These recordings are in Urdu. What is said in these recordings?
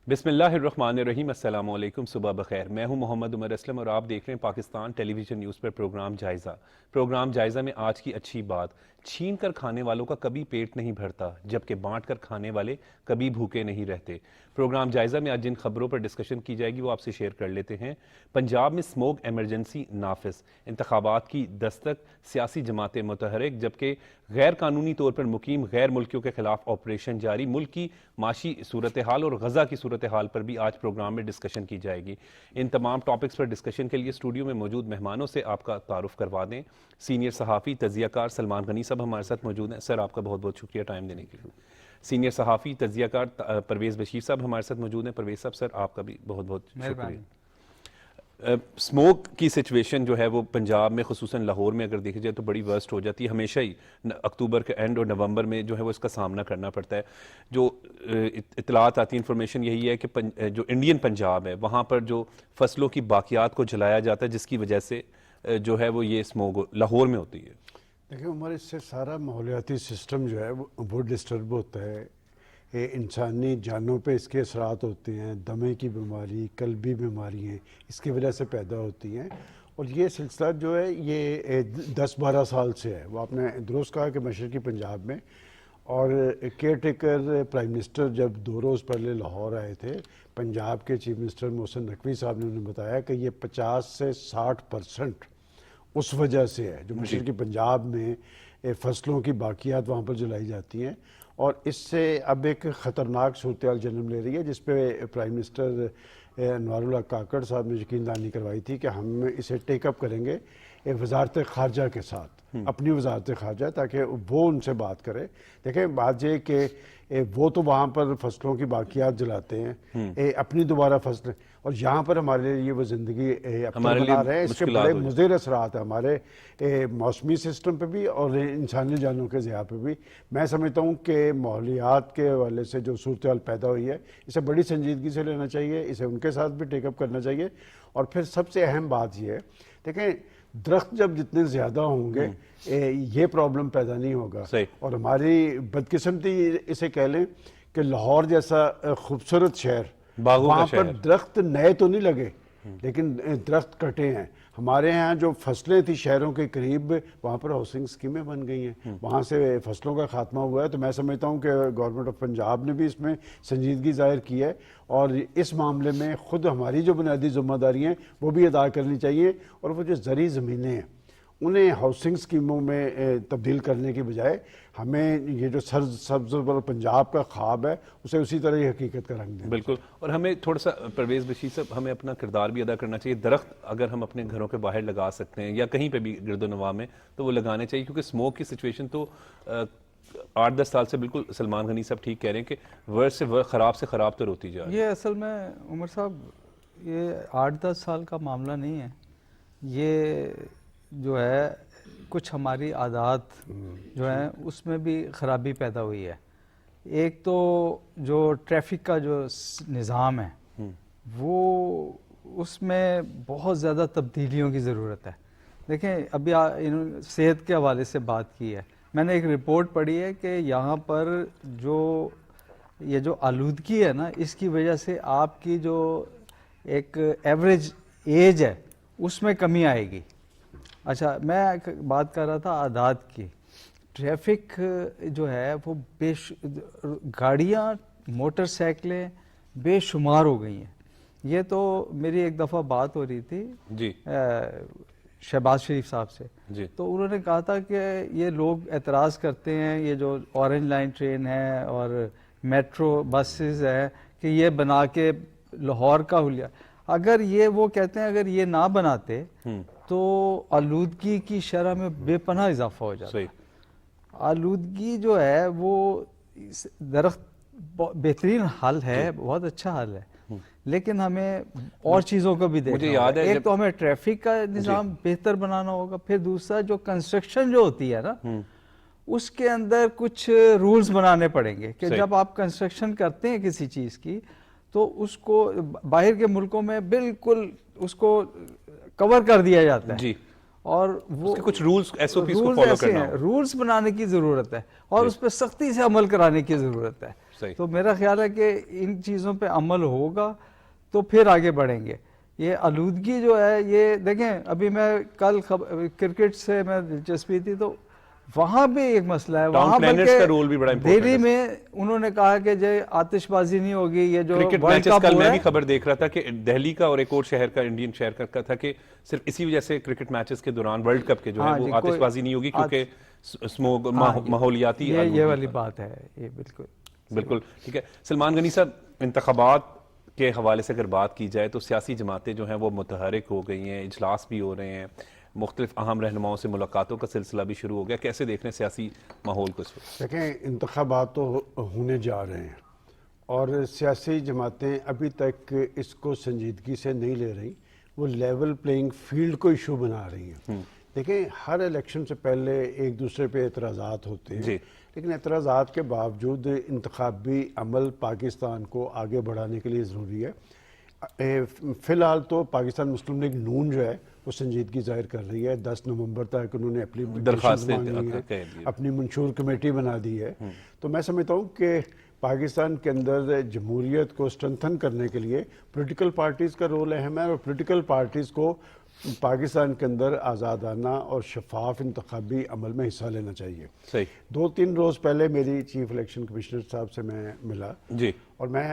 بسم اللہ الرحمن الرحیم، السلام علیکم، صبح بخیر۔ میں ہوں محمد عمر اسلم اور آپ دیکھ رہے ہیں پاکستان ٹیلی ویژن نیوز پر پروگرام جائزہ۔ پروگرام جائزہ میں آج کی اچھی بات، چھین کر کھانے والوں کا کبھی پیٹ نہیں بھرتا جبکہ بانٹ کر کھانے والے کبھی بھوکے نہیں رہتے۔ پروگرام جائزہ میں آج جن خبروں پر ڈسکشن کی جائے گی وہ آپ سے شیئر کر لیتے ہیں۔ پنجاب میں اسموگ ایمرجنسی نافذ، انتخابات کی دستک، سیاسی جماعتیں متحرک، جبکہ غیر قانونی طور پر مقیم غیر ملکیوں کے خلاف آپریشن جاری۔ ملک کی معاشی صورتحال اور غزہ کی صورتحال پر بھی آج پروگرام میں ڈسکشن کی جائے گی۔ ان تمام ٹاپکس پر ڈسکشن کے لیے اسٹوڈیو میں موجود مہمانوں سے آپ کا تعارف کروا دیں۔ سینئر صحافی تجزیہ کار سلمان غنی صاحب ہمارے ساتھ موجود ہیں، سر آپ کا بہت بہت شکریہ ٹائم دینے کے لیے۔ سینئر صحافی تجزیہ کار پرویز بشیر صاحب ہمارے ساتھ موجود ہیں، پرویز صاحب سر آپ کا بھی بہت بہت شکریہ۔ اسموک کی سچویشن جو ہے وہ پنجاب میں خصوصاً لاہور میں اگر دیکھا جائے تو بڑی ورسٹ ہو جاتی ہے، ہمیشہ ہی اکتوبر کے اینڈ اور نومبر میں جو ہے وہ اس کا سامنا کرنا پڑتا ہے۔ جو اطلاعات آتی ہیں، انفارمیشن یہی ہے کہ جو انڈین پنجاب ہے وہاں پر جو فصلوں کی باقیات کو جلایا جاتا ہے جس کی وجہ سے جو ہے وہ یہ اسموگ لاہور میں ہوتی ہے۔ دیکھیں عمر، اس سے سارا ماحولیاتی سسٹم جو ہے وہ ڈسٹرب ہوتا ہے، انسانی جانوں پہ اس کے اثرات ہوتے ہیں، دمے کی بیماری، قلبی بیماریاں اس کی وجہ سے پیدا ہوتی ہیں، اور یہ سلسلہ جو ہے یہ 10-12 سال سے ہے۔ وہ آپ نے درست کہا کہ مشرقی پنجاب میں، اور کیئر ٹیکر پرائم منسٹر جب 2 روز پہلے لاہور آئے تھے، پنجاب کے چیف منسٹر محسن نقوی صاحب نے انہیں بتایا کہ یہ 50 سے 60% اس وجہ سے ہے جو مشرقی پنجاب میں فصلوں کی باقیات وہاں پر جلائی جاتی ہیں، اور اس سے اب ایک خطرناک صورتحال جنم لے رہی ہے، جس پہ پرائم منسٹر انوار اللہ کاکڑ صاحب نے یقین دہانی کروائی تھی کہ ہم اسے ٹیک اپ کریں گے وزارت خارجہ کے ساتھ، اپنی وزارت خارجہ، تاکہ وہ ان سے بات کرے۔ دیکھیں بات یہ کہ وہ تو وہاں پر فصلوں کی باقیات جلاتے ہیں، اپنی دوبارہ فصلیں، اور یہاں پر ہمارے لیے وہ زندگی ابتر بنا رہے ہیں۔ اس کے بڑے مضر اثرات ہیں ہمارے موسمی سسٹم پہ بھی اور انسانی جانوں کے ضیاع پہ بھی۔ میں سمجھتا ہوں کہ ماحولیات کے حوالے سے جو صورتحال پیدا ہوئی ہے اسے بڑی سنجیدگی سے لینا چاہیے، اسے ان کے ساتھ بھی ٹیک اپ کرنا چاہیے، اور پھر سب سے اہم بات یہ ہے، دیکھیں درخت جب جتنے زیادہ ہوں گے یہ پرابلم پیدا نہیں ہوگا۔ اور ہماری بدقسمتی اسے کہہ لیں کہ لاہور جیسا خوبصورت شہر، وہاں پر درخت نئے تو نہیں لگے لیکن درخت کٹے ہیں۔ ہمارے ہاں جو فصلیں تھیں شہروں کے قریب، وہاں پر ہاؤسنگ اسکیمیں بن گئی ہیں، وہاں سے فصلوں کا خاتمہ ہوا ہے۔ تو میں سمجھتا ہوں کہ گورنمنٹ آف پنجاب نے بھی اس میں سنجیدگی ظاہر کی ہے، اور اس معاملے میں خود ہماری جو بنیادی ذمہ داری ہیں وہ بھی ادا کرنی چاہیے، اور وہ جو زرعی زمینیں ہیں انہیں ہاؤسنگ اسکیموں میں تبدیل کرنے کی بجائے ہمیں یہ جو سبز پنجاب کا خواب ہے اسے اسی طرح ہی حقیقت کا رنگ دیں۔ بالکل، اور ہمیں تھوڑا سا پرویز بشیر صاحب ہمیں اپنا کردار بھی ادا کرنا چاہیے۔ درخت اگر ہم اپنے گھروں کے باہر لگا سکتے ہیں یا کہیں پہ بھی گرد و نواح میں تو وہ لگانے چاہیے، کیونکہ اسموک کی سچویشن تو 8-10 سال سے بالکل سلمان غنی صاحب ٹھیک کہہ رہے ہیں کہ ورس سے خراب سے خراب تر ہوتی جا رہی ہے۔ یہ اصل میں عمر صاحب یہ 8-10 سال کا معاملہ نہیں ہے، یہ جو ہے کچھ ہماری عادات جو ہیں اس میں بھی خرابی پیدا ہوئی ہے۔ ایک تو جو ٹریفک کا جو نظام ہے وہ اس میں بہت زیادہ تبدیلیوں کی ضرورت ہے۔ دیکھیں ابھی انہوں نے صحت کے حوالے سے بات کی ہے، میں نے ایک رپورٹ پڑھی ہے کہ یہاں پر یہ جو آلودگی ہے نا، اس کی وجہ سے آپ کی جو ایک ایوریج ایج ہے اس میں کمی آئے گی۔ اچھا، میں بات کر رہا تھا عادات کی۔ ٹریفک جو ہے وہ گاڑیاں موٹر سائیکلیں بے شمار ہو گئی ہیں۔ یہ تو میری ایک دفعہ بات ہو رہی تھی جی شہباز شریف صاحب سے، جی، تو انہوں نے کہا تھا کہ یہ لوگ اعتراض کرتے ہیں یہ جو اورنج لائن ٹرین ہے اور میٹرو بسز ہے کہ یہ بنا کے لاہور کا حلیہ، اگر یہ وہ کہتے ہیں اگر یہ نہ بناتے تو آلودگی کی شرح میں بے پناہ اضافہ ہو جاتا ہے۔ آلودگی جو ہے وہ درخت بہترین حل ہے، بہت اچھا حل ہے، لیکن ہمیں اور چیزوں کو بھی دیکھنا ہوگا۔ ایک تو ہمیں ٹریفک کا نظام بہتر بنانا ہوگا، پھر دوسرا جو کنسٹرکشن جو ہوتی ہے نا اس کے اندر کچھ رولز بنانے پڑیں گے کہ جب آپ کنسٹرکشن کرتے ہیں کسی چیز کی تو اس کو باہر کے ملکوں میں بالکل اس کو کور کر دیا جاتا ہے، اور وہ کچھ رولز ایسے ہیں، رولز بنانے کی ضرورت ہے اور اس پہ سختی سے عمل کرانے کی ضرورت ہے۔ صحیح. تو میرا خیال ہے کہ ان چیزوں پہ عمل ہوگا تو پھر آگے بڑھیں گے. یہ آلودگی جو ہے یہ دیکھیں, ابھی میں کل کرکٹ سے میں دلچسپی تھی تو وہاں بھی ایک مسئلہ ہے, وہاں پلانرز کا رول بھی بڑا امپورٹنٹ دہلی میں انہوں نے کہا کہ جو آتش بازی نہیں ہوگی, یہ جو کرکٹ ورلڈ میچز کپ کل ہو میں رہا بھی ہے. خبر دیکھ رہا تھا کہ دہلی کا اور ایک اور شہر کا, انڈین شہر کا تھا کہ صرف اسی وجہ سے کرکٹ میچز کے دوران ورلڈ کپ کے جو ہے وہ آتش بازی نہیں ہوگی کیونکہ اسموگ ماحولیاتی یہ والی بات ہے, یہ بالکل ٹھیک ہے. سلمان غنی صاحب, انتخابات کے حوالے سے اگر بات کی جائے تو سیاسی جماعتیں جو ہیں وہ متحرک ہو گئی ہیں, اجلاس بھی ہو رہے ہیں, مختلف اہم رہنماؤں سے ملاقاتوں کا سلسلہ بھی شروع ہو گیا. کیسے دیکھ رہے ہیں سیاسی ماحول کو اس وقت؟ دیکھیں, انتخابات تو ہونے جا رہے ہیں اور سیاسی جماعتیں ابھی تک اس کو سنجیدگی سے نہیں لے رہی, وہ لیول پلینگ فیلڈ کو ایشو بنا رہی ہیں. دیکھیں, ہر الیکشن سے پہلے ایک دوسرے پہ اعتراضات ہوتے ہیں, لیکن اعتراضات کے باوجود انتخابی عمل پاکستان کو آگے بڑھانے کے لیے ضروری ہے. فی الحال تو پاکستان مسلم لیگ نون جو ہے وہ سنجیدگی ظاہر کر رہی ہے. 10 نومبر تک انہوں نے اپنی درخواستیں مانگی ہیں, اپنی منشور کمیٹی بنا دی ہے. تو میں سمجھتا ہوں کہ پاکستان کے اندر جمہوریت کو اسٹرنتھن کرنے کے لیے پولیٹیکل پارٹیز کا رول اہم ہے, اور پولیٹیکل پارٹیز کو پاکستان کے اندر آزادانہ اور شفاف انتخابی عمل میں حصہ لینا چاہیے. صحیح. 2-3 روز پہلے میری چیف الیکشن کمشنر صاحب سے میں ملا جی, اور میں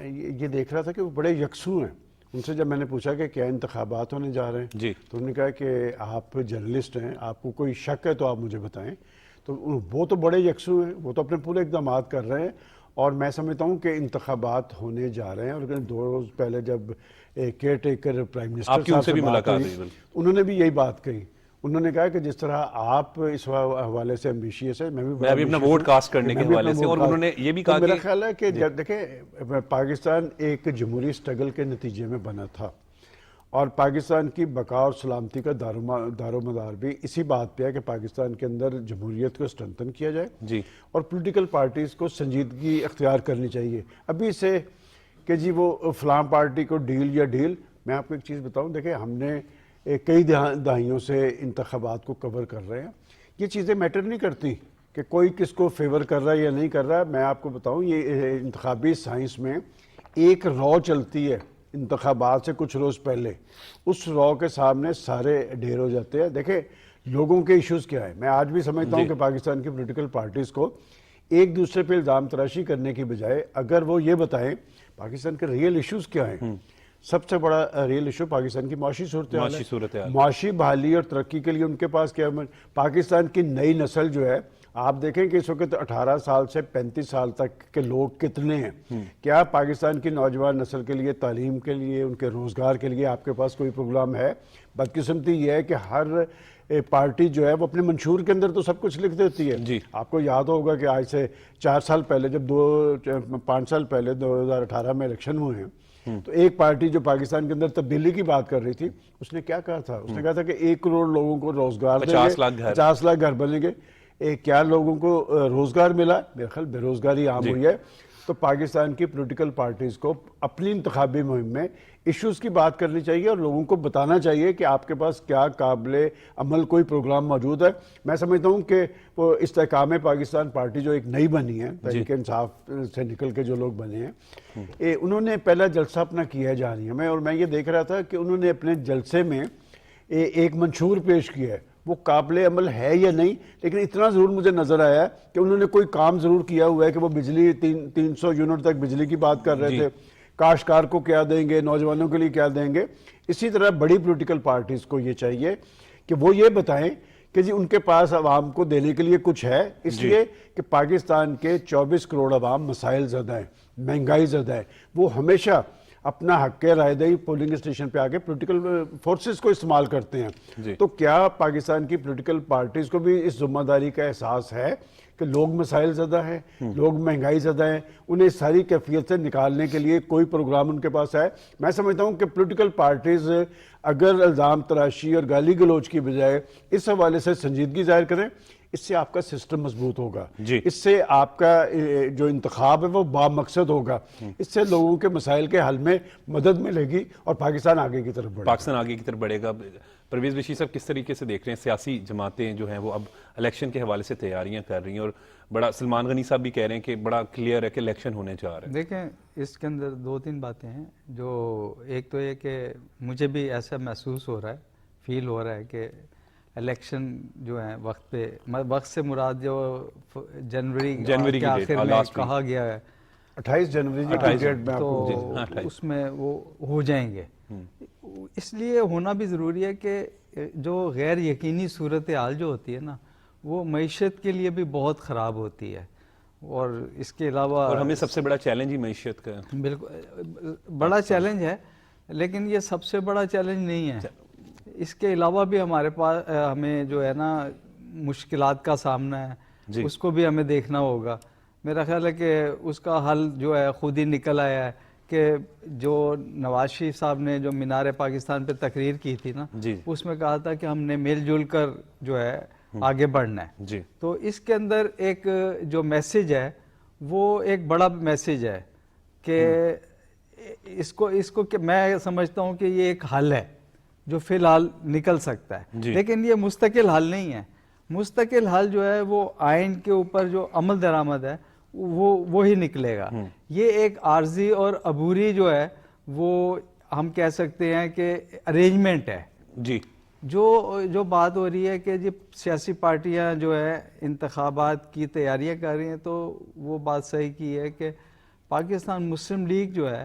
یہ دیکھ رہا تھا کہ وہ بڑے یکسو ہیں. ان سے جب میں نے پوچھا کہ کیا انتخابات ہونے جا رہے ہیں جی, تو انہوں نے کہا کہ آپ جرنلسٹ ہیں, آپ کو کوئی شک ہے تو آپ مجھے بتائیں. تو وہ تو بڑے یکسو ہیں, وہ تو اپنے پورے اقدامات کر رہے ہیں, اور میں سمجھتا ہوں کہ انتخابات ہونے جا رہے ہیں. اور 2 روز پہلے جب کیئر ٹیکر پرائم منسٹر صاحب سے بات ہوئی, انہوں نے بھی یہی بات کہی. انہوں نے کہا کہ جس طرح آپ اس حوالے سے ایمبیشیس ہے, میں بھی اپنا ووٹ کاسٹ کرنے کے حوالے سے, اور انہوں نے یہ بھی کہا کہ میرا خیال ہے کہ جب دیکھیں پاکستان ایک جمہوری سٹرگل کے نتیجے میں بنا تھا, اور پاکستان کی بقا اور سلامتی کا دار و مدار بھی اسی بات پہ ہے کہ پاکستان کے اندر جمہوریت کو اسٹرنتھن کیا جائے جی, اور پولیٹیکل پارٹیز کو سنجیدگی اختیار کرنی چاہیے. ابھی سے کہ جی وہ فلاں پارٹی کو ڈیل یا ڈیل, میں آپ کو ایک چیز بتاؤں, دیکھیں ہم نے کئی دہائیوں سے انتخابات کو کور کر رہے ہیں. یہ چیزیں میٹر نہیں کرتی کہ کوئی کس کو فیور کر رہا ہے یا نہیں کر رہا ہے. میں آپ کو بتاؤں, یہ انتخابی سائنس میں ایک رو چلتی ہے انتخابات سے کچھ روز پہلے, اس رو کے سامنے سارے ڈھیر ہو جاتے ہیں. دیکھیں لوگوں کے ایشوز کیا ہے, میں آج بھی سمجھتا ہوں کہ پاکستان کی پولیٹیکل پارٹیز کو ایک دوسرے پہ الزام تراشی کرنے کی بجائے اگر وہ یہ بتائیں پاکستان کے ریئل ایشوز کیا ہیں. سب سے بڑا ریئل ایشو پاکستان کی معاشی صورتحال ہے. معاشی بحالی اور ترقی کے لیے ان کے پاس کیا, پاکستان کی نئی نسل جو ہے, آپ دیکھیں کہ اس وقت 18 سال سے 35 سال تک کے لوگ کتنے ہیں. کیا پاکستان کی نوجوان نسل کے لیے, تعلیم کے لیے, ان کے روزگار کے لیے آپ کے پاس کوئی پروگرام ہے؟ بدقسمتی یہ ہے کہ ہر پارٹی جو ہے وہ اپنے منشور کے اندر تو سب کچھ لکھ دیتی ہے. آپ کو یاد ہوگا کہ آج سے 4 سال پہلے, جب 5 سال پہلے 2018 میں الیکشن ہوئے ہیں, تو ایک پارٹی جو پاکستان کے اندر تبدیلی کی بات کر رہی تھی, اس نے کیا کہا تھا؟ اس نے کہا تھا کہ 1 کروڑ لوگوں کو روزگار دیں گے, 50 لاکھ گھر بنیں گے. کیا لوگوں کو روزگار ملا؟ میرے خیال بے روزگاری عام ہوئی ہے. تو پاکستان کی پولیٹیکل پارٹیز کو اپنی انتخابی مہم میں ایشوز کی بات کرنی چاہیے اور لوگوں کو بتانا چاہیے کہ آپ کے پاس کیا قابل عمل کوئی پروگرام موجود ہے. میں سمجھتا ہوں کہ وہ استحکام پاکستان پارٹی جو ایک نئی بنی ہے, تحریک انصاف سے نکل کے جو لوگ بنے ہیں, انہوں نے پہلا جلسہ اپنا کیا ہے جہانیہ میں, اور میں یہ دیکھ رہا تھا کہ انہوں نے اپنے جلسے میں ایک منشور پیش کیا ہے. وہ قابل عمل ہے یا نہیں, لیکن اتنا ضرور مجھے نظر آیا کہ انہوں نے کوئی کام ضرور کیا ہوا ہے کہ وہ بجلی 300 یونٹ تک بجلی کی بات کر رہے تھے. کاشتکار کو کیا دیں گے, نوجوانوں کے لیے کیا دیں گے. اسی طرح بڑی پولیٹیکل پارٹیز کو یہ چاہیے کہ وہ یہ بتائیں کہ جی ان کے پاس عوام کو دینے کے لیے کچھ ہے, اس لیے کہ پاکستان کے 24 کروڑ عوام مسائل زدہ ہیں, مہنگائی زدہ ہے. وہ ہمیشہ اپنا حق رائے دہی پولنگ اسٹیشن پہ آگے پولیٹیکل فورسز کو استعمال کرتے ہیں. تو کیا پاکستان کی پولیٹیکل پارٹیز کو بھی اس ذمہ داری کا احساس ہے کہ لوگ مسائل زدہ ہیں, لوگ مہنگائی زدہ ہیں, انہیں ساری کیفیت سے نکالنے کے لیے کوئی پروگرام ان کے پاس ہے؟ میں سمجھتا ہوں کہ پولیٹیکل پارٹیز اگر الزام تراشی اور گالی گلوچ کی بجائے اس حوالے سے سنجیدگی ظاہر کریں, اس سے آپ کا سسٹم مضبوط ہوگا, اس سے آپ کا جو انتخاب ہے وہ بامقصد ہوگا, اس سے لوگوں کے مسائل کے حل میں مدد ملے گی اور پاکستان آگے کی طرف بڑھے گا. پرویز بشیر صاحب کس طریقے سے دیکھ رہے ہیں سیاسی جماعتیں جو ہیں وہ اب الیکشن کے حوالے سے تیاریاں کر رہی ہیں اور بڑا سلمان غنی صاحب بھی کہہ رہے ہیں کہ بڑا کلیئر ہے کہ الیکشن ہونے جا رہا ہے. دیکھیں اس کے اندر دو تین باتیں ہیں. جو ایک تو یہ کہ مجھے بھی ایسا محسوس ہو رہا ہے, فیل ہو رہا ہے کہ الیکشن جو ہے وقت پہ, وقت سے مراد جو جنوری کے آخر میں کہا گیا ہے 28 جنوری کی ڈیٹ میں تو اس میں وہ ہو جائیں گے. اس لیے ہونا بھی ضروری ہے کہ جو غیر یقینی صورتحال جو ہوتی ہے نا وہ معیشت کے لیے بھی بہت خراب ہوتی ہے, اور اس کے علاوہ اور ہمیں سب سے بڑا چیلنج ہی معیشت کا بالکل بڑا چیلنج ہے, لیکن یہ سب سے بڑا چیلنج نہیں ہے. اس کے علاوہ بھی ہمارے پاس ہمیں جو ہے نا مشکلات کا سامنا ہے, اس کو بھی ہمیں دیکھنا ہوگا. میرا خیال ہے کہ اس کا حل جو ہے خود ہی نکل آیا ہے کہ جو نواز شریف صاحب نے جو مینار پاکستان پہ تقریر کی تھی نا, اس میں کہا تھا کہ ہم نے مل جل کر جو ہے آگے بڑھنا ہے. تو اس کے اندر ایک جو میسج ہے وہ ایک بڑا میسج ہے کہ اس کو کہ میں سمجھتا ہوں کہ یہ ایک حل ہے جو فی الحال نکل سکتا ہے, لیکن یہ مستقل حل نہیں ہے. مستقل حل جو ہے وہ آئین کے اوپر جو عمل درآمد ہے وہی نکلے گا. یہ ایک عارضی اور عبوری جو ہے وہ ہم کہہ سکتے ہیں کہ ارینجمنٹ ہے. جو بات ہو رہی ہے کہ جی سیاسی پارٹیاں جو ہے انتخابات کی تیاریاں کر رہی ہیں, تو وہ بات صحیح کی ہے کہ پاکستان مسلم لیگ جو ہے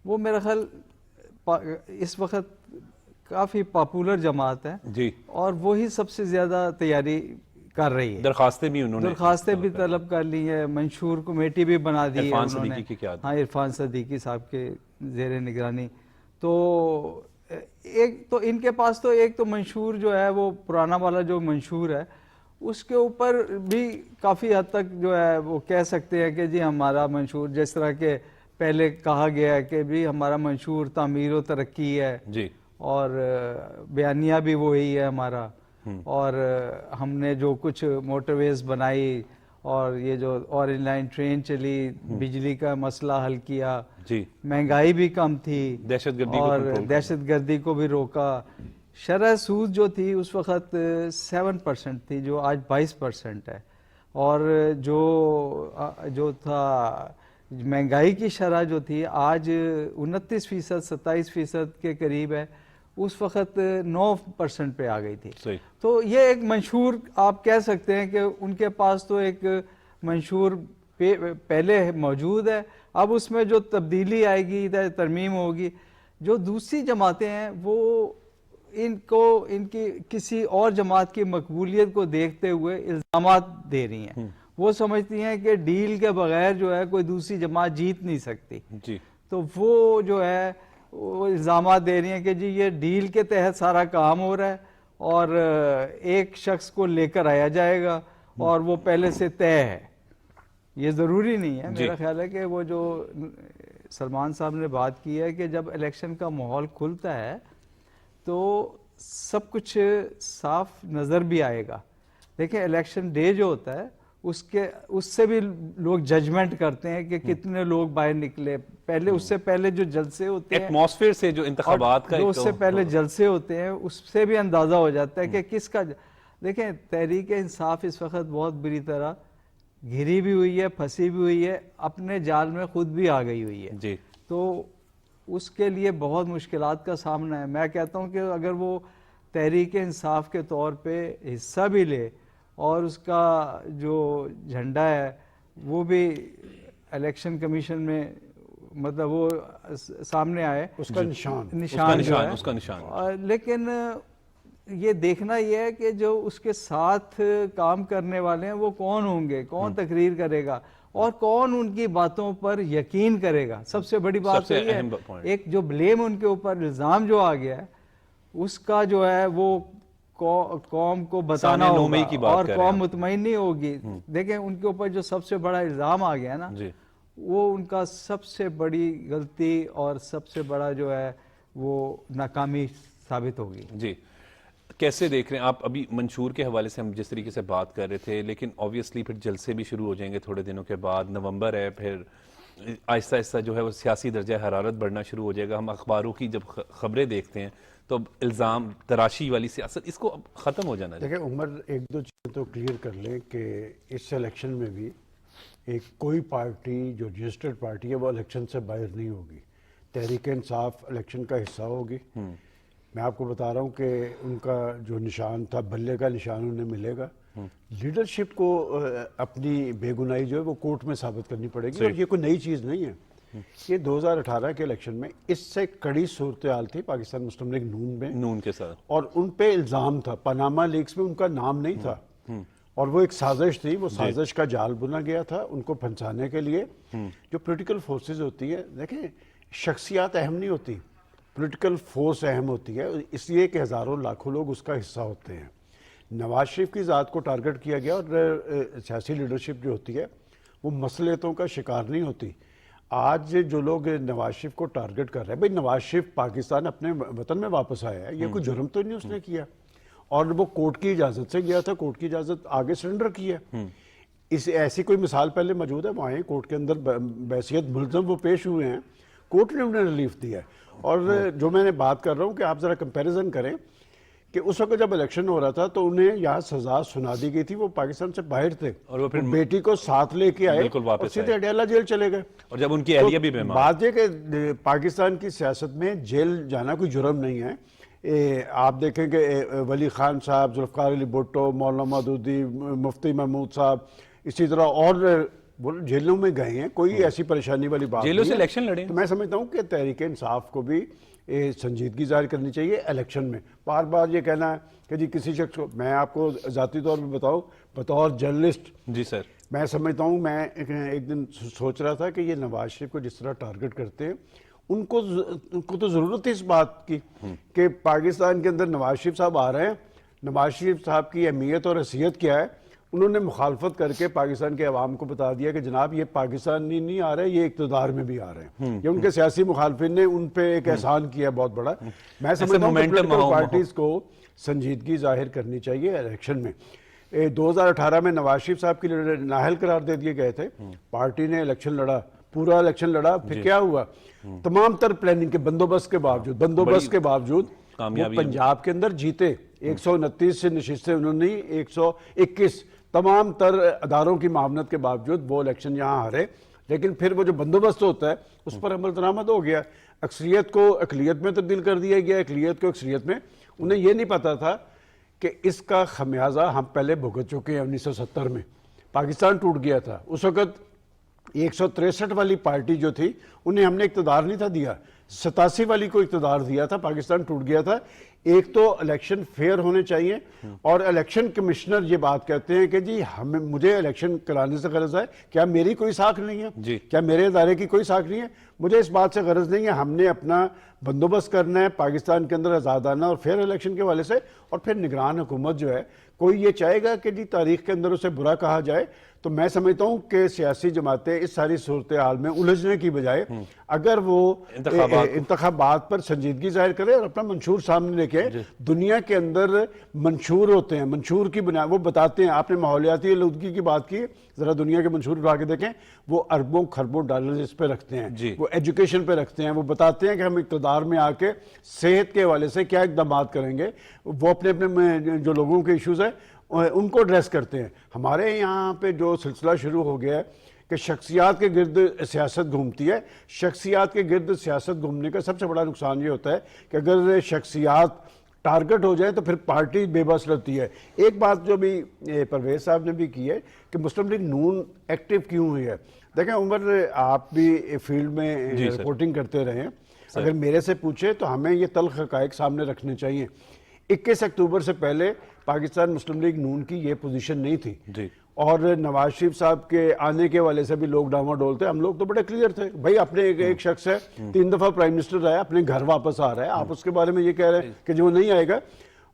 وہ میرا خیال اس وقت کافی پاپولر جماعت ہے, اور وہی سب سے زیادہ تیاری کر رہی ہے. درخواستیں بھی طلب کر لی ہیں, منشور کمیٹی بھی بنا دی ہے انہوں نے, ہاں عرفان صدیقی صاحب کے زیر نگرانی. تو ایک تو ان کے پاس تو ایک تو منشور جو ہے وہ پرانا والا جو منشور ہے اس کے اوپر بھی کافی حد تک جو ہے وہ کہہ سکتے ہیں کہ جی ہمارا منشور, جس طرح کہ پہلے کہا گیا ہے کہ بھی ہمارا منشور تعمیر و ترقی ہے, اور بیانیہ بھی وہی ہے ہمارا, اور ہم نے جو کچھ موٹر ویز بنائی اور یہ جو اورنج لائن ٹرین چلی, بجلی کا مسئلہ حل کیا, مہنگائی بھی کم تھی, اور دہشت گردی کو بھی روکا. شرح سود جو تھی اس وقت 7% تھی جو آج 22% ہے, اور جو تھا مہنگائی کی شرح جو تھی آج 29% 27% کے قریب ہے, اس وقت 9% پہ آ گئی تھی. تو یہ ایک منشور آپ کہہ سکتے ہیں کہ ان کے پاس تو ایک منشور پہلے موجود ہے, اب اس میں جو تبدیلی آئے گی, ترمیم ہوگی. جو دوسری جماعتیں ہیں وہ ان کی کسی اور جماعت کی مقبولیت کو دیکھتے ہوئے الزامات دے رہی ہیں. وہ سمجھتی ہیں کہ ڈیل کے بغیر جو ہے کوئی دوسری جماعت جیت نہیں سکتی. تو وہ جو ہے وہ الزامات دے رہی ہیں کہ جی یہ ڈیل کے تحت سارا کام ہو رہا ہے اور ایک شخص کو لے کر آیا جائے گا اور وہ پہلے سے طے ہے. یہ ضروری نہیں ہے. میرا خیال ہے کہ وہ جو سلمان صاحب نے بات کی ہے کہ جب الیکشن کا ماحول کھلتا ہے تو سب کچھ صاف نظر بھی آئے گا. دیکھیں الیکشن ڈے جو ہوتا ہے اس سے بھی لوگ ججمنٹ کرتے ہیں کہ کتنے لوگ باہر نکلے. پہلے اس سے پہلے جو جلسے ہوتے ہیں, ایٹماسفیئر سے جو انتخابات کا جو اس سے پہلے جلسے ہوتے ہیں اس سے بھی اندازہ ہو جاتا ہے کہ کس کا. دیکھیں تحریک انصاف اس وقت بہت بری طرح گھری بھی ہوئی ہے, پھنسی بھی ہوئی ہے, اپنے جال میں خود بھی آ گئی ہوئی ہے. تو اس کے لیے بہت مشکلات کا سامنا ہے. میں کہتا ہوں کہ اگر وہ تحریک انصاف کے طور پہ حصہ بھی لے اور اس کا جو جھنڈا ہے وہ بھی الیکشن کمیشن میں مطلب وہ سامنے آئے, اس کا نشان, لیکن یہ دیکھنا یہ ہے کہ جو اس کے ساتھ کام کرنے والے ہیں وہ کون ہوں گے, کون تقریر کرے گا اور کون ان کی باتوں پر یقین کرے گا. سب سے بڑی بات یہ ہے ایک جو بلیم ان کے اوپر الزام جو آ گیا ہے اس کا جو ہے وہ قوم کو بتانا ہوگا اور قوم مطمئن نہیں ہوگی. دیکھیں ان کے اوپر جو سب سے بڑا الزام آ گیا نا وہ ان کا سب سے بڑی غلطی اور سب سے بڑا جو ہے وہ ناکامی ثابت ہوگی. جی کیسے دیکھ رہے ہیں آپ؟ ابھی منشور کے حوالے سے ہم جس طریقے سے بات کر رہے تھے, لیکن آبویسلی پھر جلسے بھی شروع ہو جائیں گے تھوڑے دنوں کے بعد. نومبر ہے, پھر آہستہ آہستہ جو ہے وہ سیاسی درجہ حرارت بڑھنا شروع ہو جائے گا. ہم اخباروں کی جب خبریں دیکھتے ہیں تو اب الزام تراشی والی سیاست اس کو اب ختم ہو جانا چاہیے. دیکھیں عمر، ایک دو چیزیں تو کلیئر کر لیں کہ اس الیکشن میں بھی کوئی پارٹی جو رجسٹرڈ پارٹی ہے وہ الیکشن سے باہر نہیں ہوگی. تحریک انصاف الیکشن کا حصہ ہوگی. میں آپ کو بتا رہا ہوں کہ ان کا جو نشان تھا، بلے کا نشان انہیں ملے گا. لیڈرشپ کو اپنی بے گناہی جو ہے وہ کورٹ میں ثابت کرنی پڑے گی. اور یہ کوئی نئی چیز نہیں ہے. یہ 2018 کے الیکشن میں اس سے کڑی صورتحال تھی پاکستان مسلم لیگ نون میں، نون کے ساتھ، اور ان پہ الزام تھا. پاناما لیکس میں ان کا نام نہیں تھا، اور وہ ایک سازش تھی. وہ سازش کا جال بنا گیا تھا ان کو پھنسانے کے لیے. جو پولیٹیکل فورسز ہوتی ہے، دیکھیں شخصیات اہم نہیں ہوتی، پولیٹیکل فورس اہم ہوتی ہے، اس لیے کہ ہزاروں لاکھوں لوگ اس کا حصہ ہوتے ہیں. نواز شریف کی ذات کو ٹارگٹ کیا گیا، اور سیاسی لیڈرشپ جو ہوتی ہے وہ مصلحتوں کا شکار نہیں ہوتی. آج جو لوگ نواز شریف کو ٹارگٹ کر رہے ہیں، بھئی نواز شریف پاکستان اپنے وطن میں واپس آیا ہے، یہ کوئی جرم تو نہیں اس نے کیا، اور وہ کورٹ کی اجازت سے گیا تھا، کورٹ کی اجازت آگے سرنڈر کی ہے. ایسی کوئی مثال پہلے موجود ہے؟ وہ آئے کورٹ کے اندر بحیثیت ملزم وہ پیش ہوئے ہیں، کورٹ نے انہیں ریلیف دیا ہے. اور جو میں نے بات کر رہا ہوں کہ آپ ذرا کمپیریزن کریں کہ اس وقت جب الیکشن ہو رہا تھا تو انہیں یہاں سزا سنا دی گئی تھی، وہ پاکستان سے باہر تھے، اور وہ پھر بیٹی کو ساتھ لے کے آئے اور سیدھے اڈیالہ جیل چلے گئے. اور جب ان کی اہلیہ بھی بیمار. بات یہ کہ پاکستان کی سیاست میں جیل جانا کوئی جرم نہیں ہے. آپ دیکھیں کہ ولی خان صاحب، ذوالفقار علی بھٹو، مولانا مودودی، مفتی محمود صاحب، اسی طرح اور جیلوں میں گئے ہیں. کوئی ایسی پریشانی والی بات جیلوں نہیں سے ہے. الیکشن لڑے. تو میں سمجھتا ہوں کہ تحریک انصاف کو بھی سنجیدگی ظاہر کرنی چاہیے الیکشن میں. بار بار یہ کہنا ہے کہ جی کسی شخص کو، میں آپ کو ذاتی طور پہ بتاؤں، بطور جرنلسٹ جی سر، میں سمجھتا ہوں، میں ایک دن سوچ رہا تھا کہ یہ نواز شریف کو جس طرح ٹارگٹ کرتے ہیں، ان کو تو ضرورت ہے اس بات کی کہ پاکستان کے اندر نواز شریف صاحب آ رہے ہیں. نواز شریف صاحب کی اہمیت اور حیثیت کیا ہے؟ انہوں نے مخالفت کر کے پاکستان کے عوام کو بتا دیا کہ جناب یہ پاکستانی نہیں آ رہے، یہ اقتدار میں بھی آ رہے ہیں. یہ ان کے سیاسی مخالفین نے ان پہ ایک احسان کیا بہت بڑا. میں سمجھتا ہوں کہ پولیٹیکل پارٹیز کو سنجیدگی ظاہر کرنی چاہیے الیکشن میں. 2018 میں نواز شریف صاحب کی نااہل قرار دے دیے گئے تھے. پارٹی نے الیکشن لڑا، پورا الیکشن لڑا. پھر کیا ہوا؟ تمام تر پلاننگ کے بندوبست کے باوجود وہ پنجاب کے اندر جیتے. 129 سے نشستیں انہوں نے 121 تمام تر اداروں کی معاونت کے باوجود وہ الیکشن یہاں ہارے. لیکن پھر وہ جو بندوبست ہوتا ہے اس پر عمل درآمد ہو گیا. اکثریت کو اقلیت میں تبدیل کر دیا گیا، اقلیت کو اکثریت میں. انہیں یہ نہیں پتا تھا کہ اس کا خمیازہ ہم پہلے بھگت چکے ہیں. 1970 میں پاکستان ٹوٹ گیا تھا. اس وقت 163 والی پارٹی جو تھی انہیں ہم نے اقتدار نہیں تھا دیا، 87 والی کو اقتدار دیا تھا. پاکستان ٹوٹ گیا تھا. ایک تو الیکشن فیئر ہونے چاہیے، اور الیکشن کمشنر یہ بات کہتے ہیں کہ جی مجھے الیکشن کرانے سے غرض ہے، کیا میری کوئی ساکھ نہیں ہے؟ کیا میرے ادارے کی کوئی ساکھ نہیں ہے؟ مجھے اس بات سے غرض نہیں ہے. ہم نے اپنا بندوبست کرنا ہے پاکستان کے اندر آزادانہ اور فیئر الیکشن کے حوالے سے. اور پھر نگران حکومت جو ہے، کوئی یہ چاہے گا کہ جی تاریخ کے اندر اسے برا کہا جائے. تو میں سمجھتا ہوں کہ سیاسی جماعتیں اس ساری صورتحال میں الجھنے کی بجائے اگر وہ انتخابات پر سنجیدگی ظاہر کرے اور اپنا منشور سامنے لے کے دنیا کے اندر منشور ہوتے ہیں، منشور کی بنیاد وہ بتاتے ہیں. آپ نے ماحولیاتی آلودگی کی بات کی، ذرا دنیا کے منشور اٹھا کے دیکھیں، وہ اربوں خربوں ڈالر اس پہ رکھتے ہیں، وہ ایجوکیشن پہ رکھتے ہیں، وہ بتاتے ہیں کہ ہم اقتدار میں آ کے صحت کے حوالے سے کیا اقدامات کریں گے. وہ اپنے اپنے جو لوگوں کے ایشوز ہیں ان کو ایڈریس کرتے ہیں. ہمارے یہاں پہ جو سلسلہ شروع ہو گیا ہے کہ شخصیات کے گرد سیاست گھومتی ہے. شخصیات کے گرد سیاست گھومنے کا سب سے بڑا نقصان یہ ہوتا ہے کہ اگر شخصیات ٹارگٹ ہو جائے تو پھر پارٹی بے بس رہتی ہے. ایک بات جو بھی پرویز صاحب نے بھی کی ہے کہ مسلم لیگ نون ایکٹیو کیوں ہوئی ہے. دیکھیں عمر، آپ بھی فیلڈ میں رپورٹنگ کرتے رہے ہیں. اگر میرے سے پوچھے تو ہمیں یہ تلخ حقائق سامنے رکھنے چاہیے. 21 اکتوبر سے پہلے پاکستان مسلم لیگ نون کی یہ پوزیشن نہیں تھی. اور نواز شریف صاحب کے آنے کے والے سے بھی لوگ ڈاما ڈول تھے. ہم لوگ تو بڑے کلیئر تھے، بھائی اپنے ایک شخص ہے 3 دفعہ پرائم منسٹر رہا ہے، اپنے گھر واپس آ رہا ہے، آپ اس کے بارے میں یہ کہہ رہے ہیں کہ جو وہ نہیں آئے گا.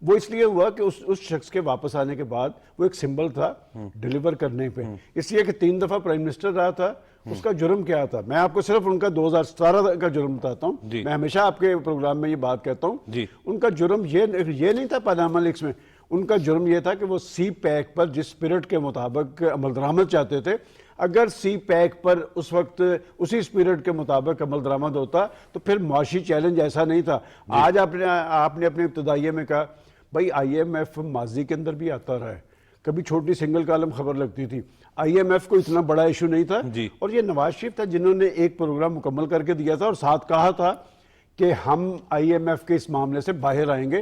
وہ اس لیے ہوا کہ اس شخص کے واپس آنے کے بعد وہ ایک سمبل تھا ڈیلیور کرنے پہ. اس لیے کہ 3 دفعہ پرائم منسٹر رہا تھا. اس کا جرم کیا تھا؟ میں آپ کو صرف ان کا 2017 کا جرم بتاتا ہوں. میں ہمیشہ آپ کے پروگرام میں یہ بات کہتا ہوں. ان کا جرم یہ نہیں تھا پاناما لیکس میں. ان کا جرم یہ تھا کہ وہ سی پیک پر جس اسپرٹ کے مطابق عمل درآمد چاہتے تھے، اگر سی پیک پر اس وقت اسی اسپیرٹ کے مطابق عمل درآمد ہوتا تو پھر معاشی چیلنج ایسا نہیں تھا. آج آپ نے اپنے ابتدائیے میں کہا بھائی آئی ایم ایف ماضی کے اندر بھی آتا رہا ہے, کبھی چھوٹی سنگل کالم خبر لگتی تھی, آئی ایم ایف کو اتنا بڑا ایشو نہیں تھا. اور یہ نواز شریف تھا جنہوں نے ایک پروگرام مکمل کر کے دیا تھا اور ساتھ کہا تھا کہ ہم آئی ایم ایف کے اس معاملے سے باہر آئیں گے.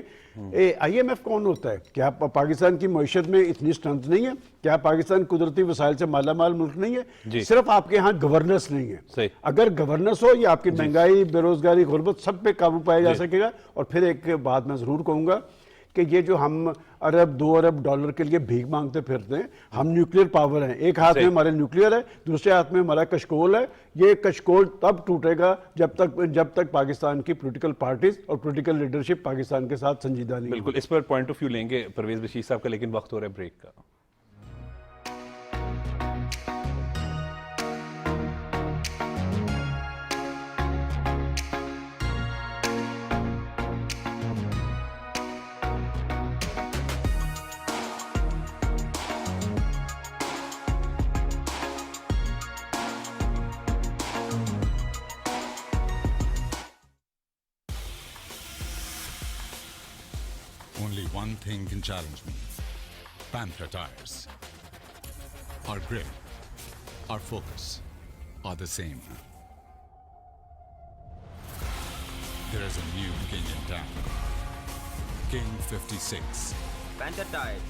آئی ایم ایف کون ہوتا ہے؟ کیا پاکستان کی معیشت میں اتنی سٹرنتھ نہیں ہے؟ کیا پاکستان قدرتی وسائل سے مالا مال ملک نہیں ہے؟ صرف آپ کے ہاں گورننس نہیں ہے. اگر گورننس ہو یہ آپ کی مہنگائی, بے روزگاری, غربت سب پہ قابو پایا جا سکے گا. اور پھر ایک بات میں ضرور کہوں گا کہ یہ جو ہم ارب 2 ارب ڈالر کے لیے بھیک مانگتے پھرتے ہیں, ہم نیوکلیر پاور ہیں, ایک ہاتھ میں ہمارے نیوکلیر ہے, دوسرے ہاتھ میں ہمارا کشکول ہے. یہ کشکول تب ٹوٹے گا جب تک پاکستان کی پولیٹیکل پارٹیز اور پولیٹیکل لیڈرشپ پاکستان کے ساتھ سنجیدہ نہیں. بالکل, اس پر پوائنٹ آف ویو لیں گے پرویز بشیر صاحب کا, لیکن وقت ہو رہا ہے بریک کا. Only one thing can challenge me. Panther tires. Our grip, our focus are the same. There is a new king in town. King 56. Panther tires,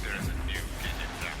There is a new king in town.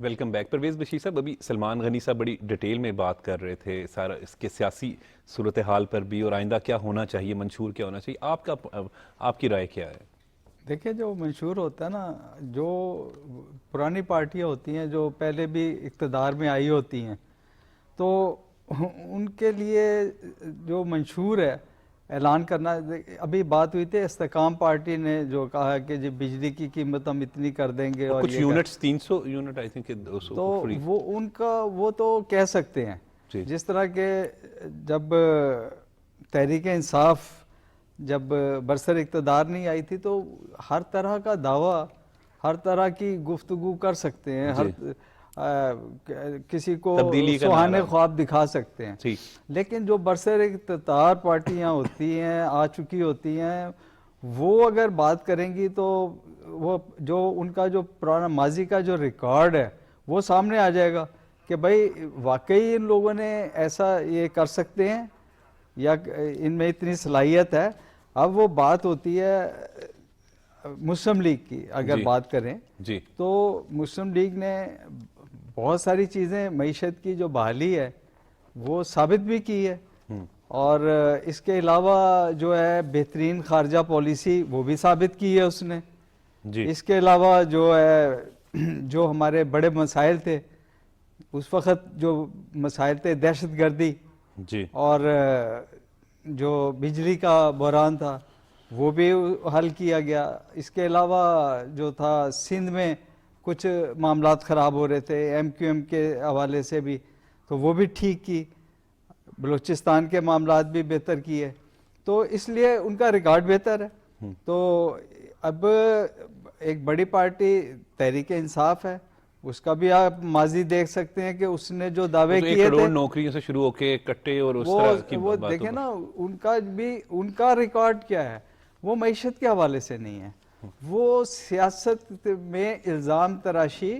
Welcome back. Parvez Bashir صاحب, ابھی سلمان غنی صاحب بڑی ڈیٹیل میں بات کر رہے تھے سارا اس کے سیاسی صورتحال پر بھی, اور آئندہ کیا ہونا چاہیے, منشور کیا ہونا چاہیے. آپ کی رائے کیا ہے؟ دیکھیں, جو منشور ہوتا ہے نا, جو پرانی پارٹیاں ہوتی ہیں جو پہلے بھی اقتدار میں آئی ہوتی ہیں, تو ان کے لیے جو منشور ہے اعلان کرنا. ابھی بات ہوئی تھی استحکام پارٹی نے جو کہا کہ جی بجلی کی قیمت ہم اتنی کر دیں گے, اور کچھ یونٹس 300 یونٹ آئی تھنک, تو وہ ان کا وہ تو کہہ سکتے ہیں. جس طرح کہ جب تحریک انصاف جب برسر اقتدار نہیں آئی تھی تو ہر طرح کا دعویٰ, ہر طرح کی گفتگو کر سکتے ہیں, ہر کسی کو سہانے خواب دکھا سکتے ہیں. لیکن جو برسر اقتدار پارٹیاں ہوتی ہیں, آ چکی ہوتی ہیں, وہ اگر بات کریں گی تو وہ جو ان کا جو پرانا ماضی کا جو ریکارڈ ہے وہ سامنے آ جائے گا کہ بھائی واقعی ان لوگوں نے ایسا یہ کر سکتے ہیں یا ان میں اتنی صلاحیت ہے. اب وہ بات ہوتی ہے مسلم لیگ کی, اگر بات کریں تو مسلم لیگ نے بہت ساری چیزیں, معیشت کی جو بحالی ہے وہ ثابت بھی کی ہے, اور اس کے علاوہ جو ہے بہترین خارجہ پالیسی وہ بھی ثابت کی ہے اس نے. اس کے علاوہ جو ہے جو ہمارے بڑے مسائل تھے اس وقت, جو مسائل تھے دہشت گردی اور جو بجلی کا بحران تھا وہ بھی حل کیا گیا. اس کے علاوہ جو تھا سندھ میں کچھ معاملات خراب ہو رہے تھے ایم کیو ایم کے حوالے سے بھی, تو وہ بھی ٹھیک کی. بلوچستان کے معاملات بھی بہتر کیے, تو اس لیے ان کا ریکارڈ بہتر ہے. تو اب ایک بڑی پارٹی تحریک انصاف ہے, اس کا بھی آپ ماضی دیکھ سکتے ہیں کہ اس نے جو دعوے کیے تھے, نوکریوں سے شروع ہو کے کٹے اور اس طرح کی وہ دیکھیں نا, ان کا بھی ان کا ریکارڈ کیا ہے, وہ معیشت کے حوالے سے نہیں ہے. وہ سیاست میں الزام تراشی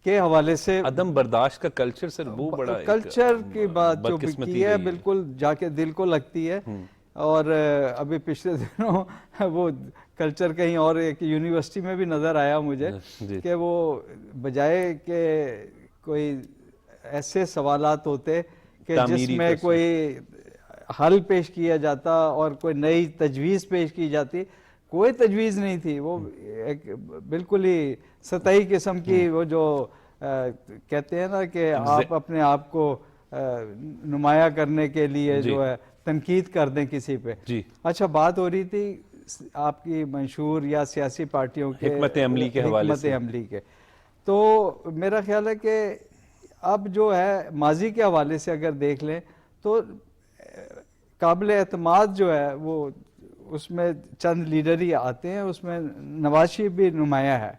کے حوالے سے عدم برداشت کا کلچر سر وہ بڑا کلچر کی بات جو بدقسمتی کی ہے رہی بالکل جا کے دل کو لگتی ہے. اور ابھی پچھلے دنوں وہ کلچر کہیں اور ایک یونیورسٹی میں بھی نظر آیا مجھے کہ وہ بجائے کہ کوئی ایسے سوالات ہوتے کہ جس میں کوئی حل پیش کیا جاتا اور کوئی نئی تجویز پیش کی جاتی، کوئی تجویز نہیں تھی. وہ ایک بالکل ہی سطحی قسم کی وہ جو کہتے ہیں نا کہ آپ اپنے آپ کو نمایاں کرنے کے لیے جو ہے تنقید کر دیں کسی پہ. اچھا بات ہو رہی تھی آپ کی منشور یا سیاسی پارٹیوں کے حکمت عملی کے حوالے سے. حکمت عملی کے، تو میرا خیال ہے کہ اب جو ہے ماضی کے حوالے سے اگر دیکھ لیں تو قابل اعتماد جو ہے وہ اس میں چند لیڈر ہی آتے ہیں، اس میں نواز شریف بھی نمایاں ہے.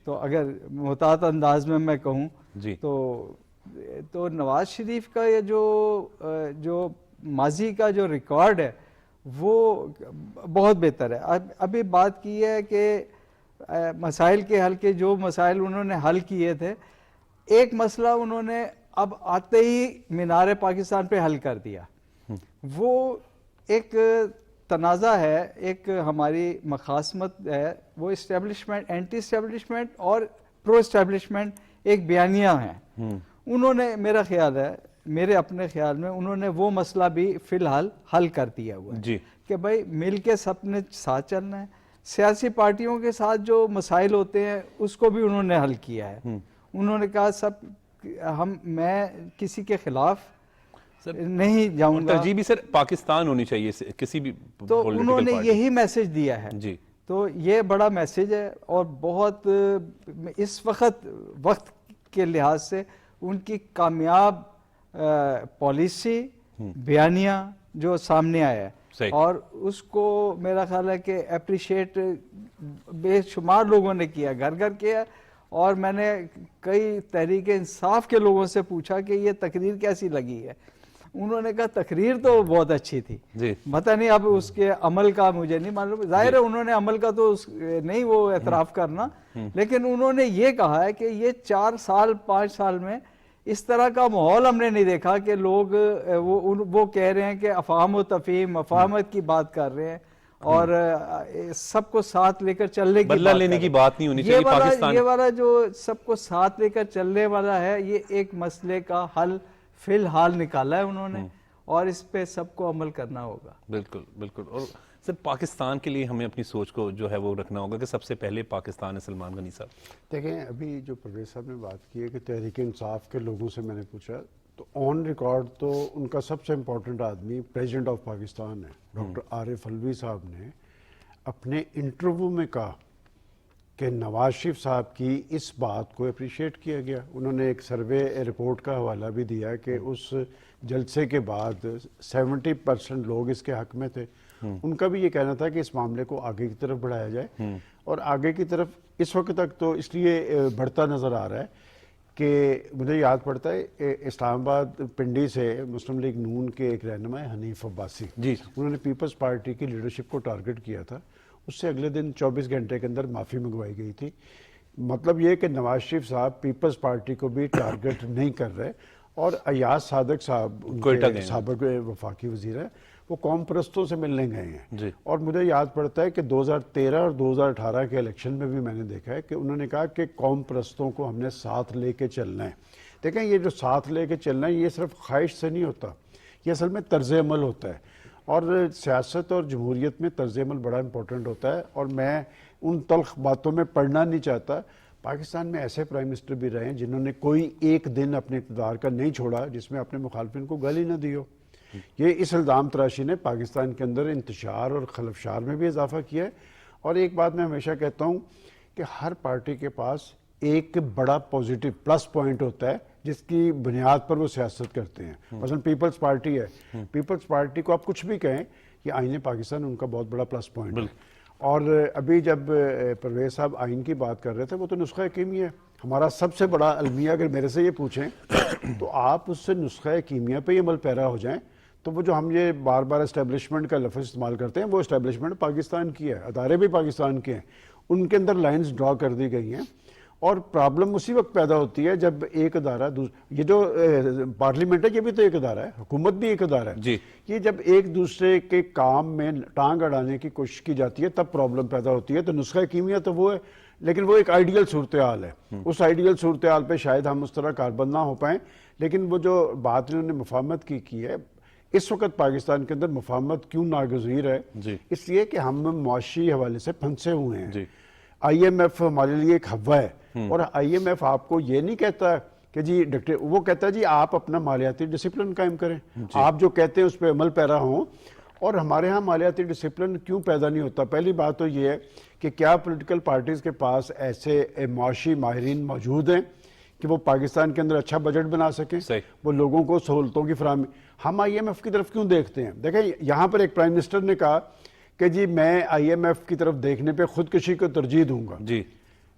تو اگر محتاط انداز میں کہوں تو نواز شریف کا یہ جو ماضی کا جو ریکارڈ ہے وہ بہت بہتر ہے. ابھی بات کی ہے کہ مسائل کے حل کے جو مسائل انہوں نے حل کیے تھے، ایک مسئلہ انہوں نے اب آتے ہی مینار پاکستان پہ حل کر دیا. وہ ایک تنازع ہے، ایک ہماری مخاصمت ہے، وہ اسٹیبلشمنٹ، اینٹی اسٹیبلشمنٹ اور پرو اسٹیبلشمنٹ ایک بیانیہ ہیں. انہوں نے میرا خیال ہے، میرے اپنے خیال میں انہوں نے وہ مسئلہ بھی فی الحال حل کر دیا ہوا ہے کہ بھائی مل کے سب نے ساتھ چلنا ہے. سیاسی پارٹیوں کے ساتھ جو مسائل ہوتے ہیں اس کو بھی انہوں نے حل کیا ہے. انہوں نے کہا میں کسی کے خلاف نہیں جاؤں گا. ترجیح بھی سر پاکستان ہونی چاہیے کسی بھی، تو انہوں نے یہی میسج دیا ہے. تو یہ بڑا میسج ہے اور بہت اس وقت کے لحاظ سے ان کی کامیاب پالیسی بیانیہ جو سامنے آیا ہے اور اس کو میرا خیال ہے کہ اپریشیٹ بے شمار لوگوں نے کیا، گھر گھر کیا. اور میں نے کئی تحریک انصاف کے لوگوں سے پوچھا کہ یہ تقریر کیسی لگی ہے. انہوں نے کہا تقریر تو بہت اچھی تھی، پتہ نہیں اب اس کے عمل کا مجھے نہیں معلوم. ظاہر ہے انہوں نے عمل کا تو نہیں وہ اعتراف کرنا، لیکن انہوں نے یہ کہا ہے کہ یہ 4 سال 5 سال میں اس طرح کا ماحول ہم نے نہیں دیکھا کہ لوگ وہ کہہ رہے ہیں کہ افہام و تفہیم مفاہمت کی بات کر رہے ہیں اور سب کو ساتھ لے کر چلنے کی بدلہ لینے کی بات نہیں ہونی چاہیے. پاکستان یہ والا جو سب کو ساتھ لے کر چلنے والا ہے، یہ ایک مسئلے کا حل فی الحال نکالا ہے انہوں نے اور اس پہ سب کو عمل کرنا ہوگا. بالکل بالکل. اور سر پاکستان کے لیے ہمیں اپنی سوچ کو جو ہے وہ رکھنا ہوگا کہ سب سے پہلے پاکستان ہے. سلمان غنی صاحب دیکھیں، ابھی جو پرویز صاحب نے بات کی ہے کہ تحریک انصاف کے لوگوں سے میں نے پوچھا تو آن ریکارڈ تو ان کا سب سے امپورٹنٹ آدمی پریزیڈنٹ آف پاکستان ہے. ڈاکٹر عارف الوی صاحب نے اپنے انٹرویو میں کہا کہ نواز شریف صاحب کی اس بات کو اپریشیٹ کیا گیا. انہوں نے ایک سروے رپورٹ کا حوالہ بھی دیا کہ اس جلسے کے بعد 70% لوگ اس کے حق میں تھے. ان کا بھی یہ کہنا تھا کہ اس معاملے کو آگے کی طرف بڑھایا جائے اور آگے کی طرف اس وقت تک تو اس لیے بڑھتا نظر آ رہا ہے کہ مجھے یاد پڑتا ہے اسلام آباد پنڈی سے مسلم لیگ نون کے ایک رہنما ہے حنیف عباسی، انہوں نے پیپلز پارٹی کی لیڈرشپ کو ٹارگٹ کیا تھا. اس سے اگلے دن 24 گھنٹے کے اندر معافی منگوائی گئی تھی. مطلب یہ کہ نواز شریف صاحب پیپلز پارٹی کو بھی ٹارگٹ نہیں کر رہے. اور ایاز صادق صاحب سابق وفاقی وزیر ہیں، وہ قوم پرستوں سے ملنے گئے ہیں. اور مجھے یاد پڑتا ہے کہ 2013 اور 2018 کے الیکشن میں بھی میں نے دیکھا ہے کہ انہوں نے کہا کہ قوم پرستوں کو ہم نے ساتھ لے کے چلنا ہے. دیکھیں، یہ جو ساتھ لے کے چلنا ہے یہ صرف خواہش سے نہیں ہوتا، یہ اصل میں طرز عمل ہوتا ہے. اور سیاست اور جمہوریت میں طرز عمل بڑا امپورٹنٹ ہوتا ہے. اور میں ان تلخ باتوں میں پڑھنا نہیں چاہتا. پاکستان میں ایسے پرائم منسٹر بھی رہے ہیں جنہوں نے کوئی ایک دن اپنے اقتدار کا نہیں چھوڑا جس میں اپنے مخالفین کو گالی نہ دی ہو. یہ اس الزام تراشی نے پاکستان کے اندر انتشار اور خلفشار میں بھی اضافہ کیا ہے. اور ایک بات میں ہمیشہ کہتا ہوں کہ ہر پارٹی کے پاس ایک بڑا پوزیٹو پلس پوائنٹ ہوتا ہے جس کی بنیاد پر وہ سیاست کرتے ہیں. مثلا پیپلز پارٹی ہے، پیپلز پارٹی کو آپ کچھ بھی کہیں، یہ آئین پاکستان ان کا بہت بڑا پلس پوائنٹ ہے. اور ابھی جب پرویز صاحب آئین کی بات کر رہے تھے، وہ تو نسخہ کیمیا ہے. ہمارا سب سے بڑا المیہ اگر میرے سے یہ پوچھیں تو آپ اس سے نسخہ کیمیا پہ ہی عمل پیرا ہو جائیں تو وہ جو ہم یہ بار بار اسٹیبلشمنٹ کا لفظ استعمال کرتے ہیں وہ اسٹیبلشمنٹ پاکستان کی ہے، ادارے بھی پاکستان کے ہیں. ان کے اندر لائنز ڈرا کر دی گئی ہیں. اور پرابلم اسی وقت پیدا ہوتی ہے جب ایک ادارہ یہ جو پارلیمنٹ ہے یہ بھی تو ایک ادارہ ہے, حکومت بھی ایک ادارہ ہے جی. یہ جب ایک دوسرے کے کام میں ٹانگ اڑانے کی کوشش کی جاتی ہے تب پرابلم پیدا ہوتی ہے. تو نسخہ کیمیا تو وہ ہے, لیکن وہ ایک آئیڈیل صورتحال ہے. اس آئیڈیل صورتحال پہ شاید ہم اس طرح کاربند نہ ہو پائیں, لیکن وہ جو بات انہوں نے مفاہمت کی ہے, اس وقت پاکستان کے اندر مفاہمت کیوں ناگزیر ہے؟ جی. اس لیے کہ ہم معاشی حوالے سے پھنسے ہوئے ہیں. جی. آئی ایم ایف ہمارے لیے ایک ہوا ہے, اور آئی ایم ایف آپ کو یہ نہیں کہتا کہ جی وہ کہتا ہے جی آپ اپنا مالیاتی ڈسپلن قائم کریں, آپ جو کہتے ہیں اس پہ عمل پیرا ہوں. اور ہمارے ہاں مالیاتی ڈسپلن کیوں پیدا نہیں ہوتا؟ پہلی بات تو یہ ہے کہ کیا پولیٹیکل پارٹیز کے پاس ایسے معاشی ماہرین موجود ہیں کہ وہ پاکستان کے اندر اچھا بجٹ بنا سکیں, وہ لوگوں کو سہولتوں کی فراہمی. ہم آئی ایم ایف کی طرف کیوں دیکھتے ہیں؟ دیکھیں یہاں پر ایک پرائم منسٹر نے کہا کہ جی میں آئی ایم ایف کی طرف دیکھنے پہ خودکشی کو ترجیح دوں گا. جی.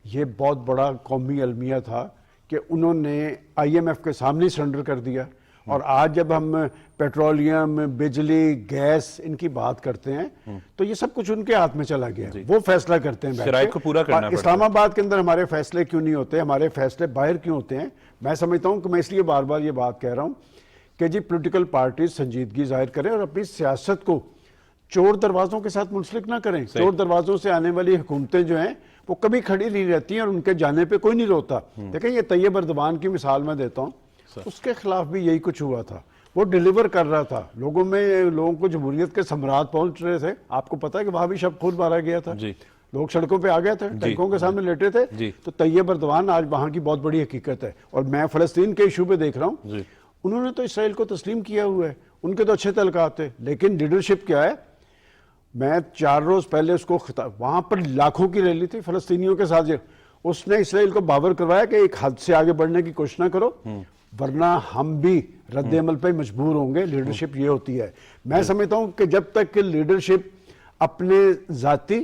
یہ بہت بڑا قومی المیہ تھا کہ انہوں نے آئی ایم ایف کے سامنے سرنڈر کر دیا. اور آج جب ہم پیٹرولیم, بجلی, گیس ان کی بات کرتے ہیں تو یہ سب کچھ ان کے ہاتھ میں چلا گیا. وہ فیصلہ کرتے ہیں, شرائط کو پورا کرنا پڑتا ہے. اسلام آباد کے اندر ہمارے فیصلے کیوں نہیں ہوتے, ہمارے فیصلے باہر کیوں ہوتے ہیں؟ میں سمجھتا ہوں کہ میں اس لیے بار بار یہ بات کہہ رہا ہوں کہ جی پولیٹیکل پارٹیز سنجیدگی ظاہر کریں اور اپنی سیاست کو چور دروازوں کے ساتھ منسلک نہ کریں. چور دروازوں سے آنے والی حکومتیں جو ہیں وہ کبھی کھڑی نہیں رہتی ہیں اور ان کے جانے پہ کوئی نہیں روتا. دیکھیں یہ طیب اردوان کی مثال میں دیتا ہوں, اس کے خلاف بھی یہی کچھ ہوا تھا. وہ ڈیلیور کر رہا تھا, لوگوں کو جمہوریت کے ثمرات پہنچ رہے تھے. آپ کو پتا ہے کہ وہاں بھی شب خود مارا گیا تھا, لوگ سڑکوں پہ آ گئے تھے, ٹینکوں کے سامنے لیٹے تھے. تو طیب اردوان آج وہاں کی بہت بڑی حقیقت ہے. اور میں فلسطین کے ایشو پہ دیکھ رہا ہوں, انہوں نے تو اسرائیل کو تسلیم کیا ہوا ہے, ان کے تو اچھے تعلقات تھے, لیکن لیڈرشپ کیا ہے؟ میں 4 روز پہلے اس کو وہاں پر لاکھوں کی ریلی تھی فلسطینیوں کے ساتھ, اس نے اسرائیل کو باور کروایا کہ ایک حد سے آگے بڑھنے کی کوشش نہ کرو ورنہ ہم بھی رد عمل پہ مجبور ہوں گے. لیڈرشپ یہ ہوتی ہے. میں سمجھتا ہوں کہ جب تک کہ لیڈرشپ اپنے ذاتی,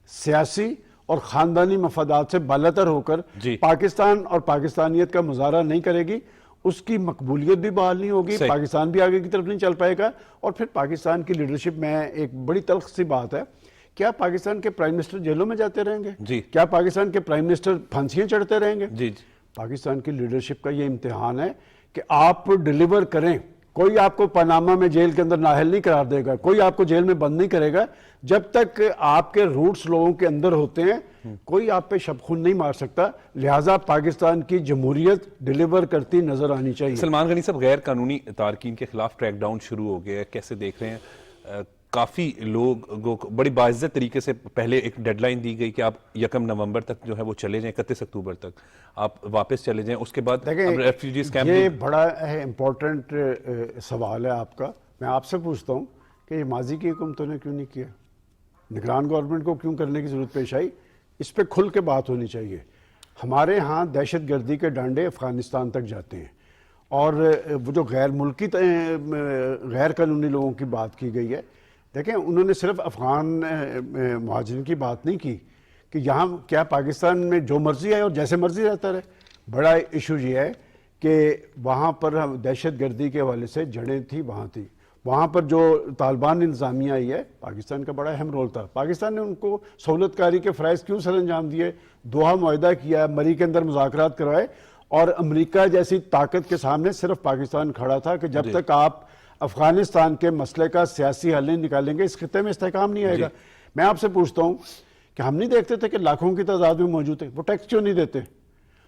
سیاسی اور خاندانی مفادات سے بالاتر ہو کر پاکستان اور پاکستانیت کا مظاہرہ نہیں کرے گی, اس کی مقبولیت بھی بحال نہیں ہوگی, پاکستان بھی آگے کی طرف نہیں چل پائے گا. اور پھر پاکستان کی لیڈرشپ میں ایک بڑی تلخ سی بات ہے, کیا پاکستان کے پرائم منسٹر جیلوں میں جاتے رہیں گے؟ کیا پاکستان کے پرائم منسٹر پھانسیاں چڑھتے رہیں گے؟ پاکستان کی لیڈرشپ کا یہ امتحان ہے کہ آپ ڈیلیور کریں. کوئی آپ کو پاناما میں جیل کے اندر نااہل نہیں قرار دے گا, کوئی آپ کو جیل میں بند نہیں کرے گا. جب تک آپ کے روٹس لوگوں کے اندر ہوتے ہیں کوئی آپ پہ شب خون نہیں مار سکتا. لہٰذا پاکستان کی جمہوریت ڈیلیور کرتی نظر آنی چاہیے. سلمان غنی صاحب, غیر قانونی تارکین کے خلاف ٹریک ڈاؤن شروع ہو گیا ہے, کیسے دیکھ رہے ہیں؟ کافی لوگ بڑی باعزت طریقے سے پہلے ایک ڈیڈ لائن دی گئی کہ آپ 1 نومبر تک جو ہے وہ چلے جائیں, 31 اکتوبر تک آپ واپس چلے جائیں. اس کے بعد ریفیوجیز کیمپ. یہ بڑا امپورٹنٹ سوال ہے آپ کا. میں آپ سے پوچھتا ہوں کہ یہ ماضی کی حکومتوں نے کیوں نہیں کیا؟ نگران گورنمنٹ کو کیوں کرنے کی ضرورت پیش آئی؟ اس پہ کھل کے بات ہونی چاہیے. ہمارے ہاں دہشت گردی کے ڈانڈے افغانستان تک جاتے ہیں, اور وہ جو غیر ملکی غیر قانونی لوگوں کی بات کی گئی ہے, دیکھیں انہوں نے صرف افغان مہاجرین کی بات نہیں کی کہ یہاں کیا پاکستان میں جو مرضی ہے اور جیسے مرضی رہتا رہے. بڑا ایشو یہ ہے کہ وہاں پر دہشت گردی کے حوالے سے جڑیں تھی, وہاں پر جو طالبان انتظامیہ آئی ہے, پاکستان کا بڑا اہم رول تھا. پاکستان نے ان کو سہولت کاری کے فرائض کیوں سر انجام دیے؟ دوحہ معاہدہ کیا, مری کے اندر مذاکرات کروائے, اور امریکہ جیسی طاقت کے سامنے صرف پاکستان کھڑا تھا کہ جب تک آپ افغانستان کے مسئلے کا سیاسی حل نہیں نکالیں گے اس خطے میں استحکام نہیں آئے گا. میں آپ سے پوچھتا ہوں کہ ہم نہیں دیکھتے تھے کہ لاکھوں کی تعداد میں موجود ہے, وہ ٹیکس کیوں نہیں دیتے؟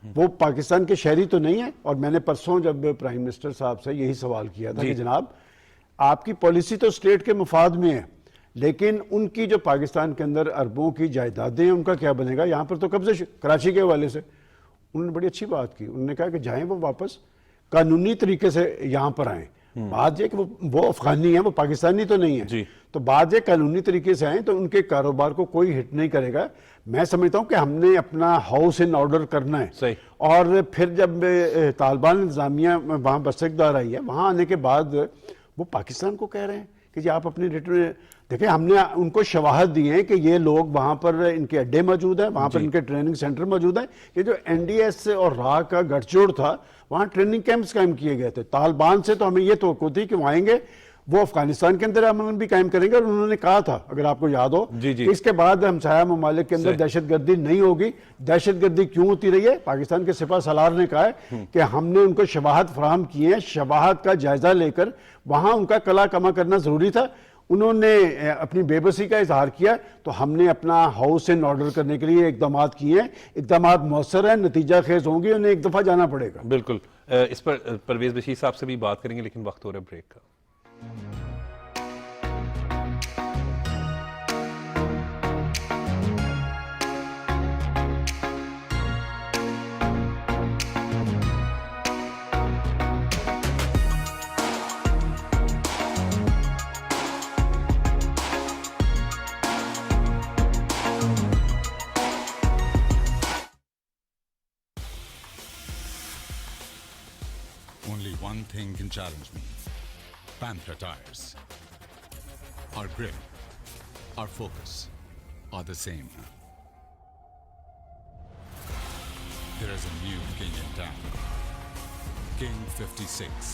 وہ پاکستان کے شہری تو نہیں ہیں. اور میں نے پرسوں جب پرائم منسٹر صاحب سے یہی سوال کیا تھا کہ جناب آپ کی پالیسی تو اسٹیٹ کے مفاد میں ہے, لیکن ان کی جو پاکستان کے اندر اربوں کی جائیدادیں ہیں ان کا کیا بنے گا؟ یہاں پر تو قبضے کراچی کے حوالے سے. انہوں نے بڑی اچھی بات کی, انہوں نے کہا کہ جائیں وہ واپس قانونی طریقے سے یہاں پر آئیں. بات یہ کہ وہ افغانی ہیں, وہ پاکستانی تو نہیں ہے. تو بات یہ قانونی طریقے سے آئیں تو ان کے کاروبار کو کوئی ہٹ نہیں کرے گا. میں سمجھتا ہوں کہ ہم نے اپنا ہاؤس ان آرڈر کرنا ہے. اور پھر جب طالبان انتظامیہ وہاں بس اقدار آئی ہے, وہاں آنے کے بعد وہ پاکستان کو کہہ رہے ہیں کہ جی آپ اپنی ریٹرن دیکھیں. ہم نے ان کو شواہد دی ہیں کہ یہ لوگ وہاں پر ان کے اڈے موجود ہیں, وہاں پر ان کے ٹریننگ سینٹر موجود ہیں. یہ جو این ڈی ایس اور راہ کا گٹھ جوڑ تھا, وہاں ٹریننگ کیمپس قائم کیے گئے تھے. طالبان سے تو ہمیں یہ توقع تھی کہ وہ آئیں گے, وہ افغانستان کے اندر امن بھی قائم کریں گے، اور انہوں نے کہا تھا اگر آپ کو یاد ہو جی جی، کہ اس کے بعد ہمسایہ ممالک کے اندر دہشت گردی نہیں ہوگی۔ دہشت گردی کیوں ہوتی رہی ہے؟ پاکستان کے سپہ سالار نے کہا ہے کہ ہم نے ان کو شواہد فراہم کیے ہیں، شواہد کا جائزہ لے کر وہاں ان کا کلا کما کرنا ضروری تھا۔ انہوں نے اپنی بے بسی کا اظہار کیا، تو ہم نے اپنا ہاؤس اینڈ آرڈر کرنے کے لیے اقدامات کیے ہیں، اقدامات مؤثر ہیں، نتیجہ خیز ہوں گے، انہیں ایک دفعہ جانا پڑے گا۔ بالکل اس پر پرویز بشیر صاحب سے بھی بات کریں گے، لیکن وقت ہو رہا ہے بریک کا۔ Only one thing can challenge me. Panther tires. Our grip, our focus are the same. There is a new king in town. King 56.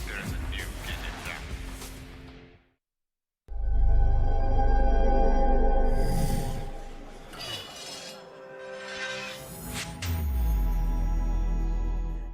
There is a new king in town.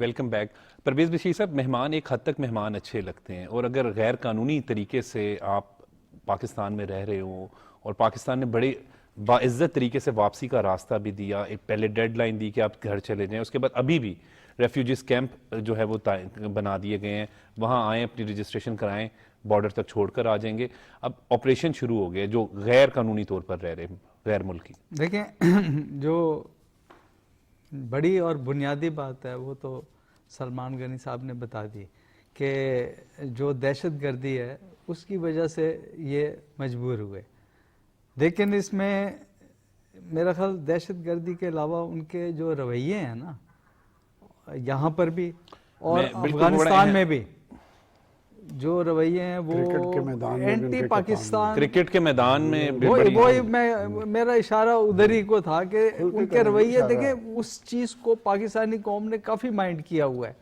Welcome back. Parvez Bashir صاحب، مہمان ایک حد تک مہمان اچھے لگتے ہیں، اور اگر غیر قانونی طریقے سے آپ پاکستان میں رہ رہے ہوں اور پاکستان نے بڑے باعزت طریقے سے واپسی کا راستہ بھی دیا، ایک پہلے ڈیڈ لائن دی کہ آپ گھر چلے جائیں، اس کے بعد ابھی بھی ریفیوجیز کیمپ جو ہے وہ بنا دیے گئے ہیں، وہاں آئیں، اپنی رجسٹریشن کرائیں، بارڈر تک چھوڑ کر آ جائیں گے۔ اب آپریشن شروع ہو گئے جو غیر قانونی طور پر رہ رہے ہیں، غیر ملکی۔ دیکھیں جو بڑی اور بنیادی بات ہے وہ تو سلمان غنی صاحب نے بتا دی کہ جو دہشت گردی ہے اس کی وجہ سے یہ مجبور ہوئے، لیکن اس میں میرا خیال دہشت گردی کے علاوہ ان کے جو رویے ہیں نا، یہاں پر بھی اور افغانستان میں بھی جو رویے ہیں کرکٹ کے وہ میدان میں بھی ان اینٹی کے پاکستان، کرکٹ کے میدان میں وہی میرا اشارہ ادھر ہی کو تھا کہ ان کے رویے دیکھیں، اس چیز کو پاکستانی قوم نے کافی مائنڈ کیا ہوا ہے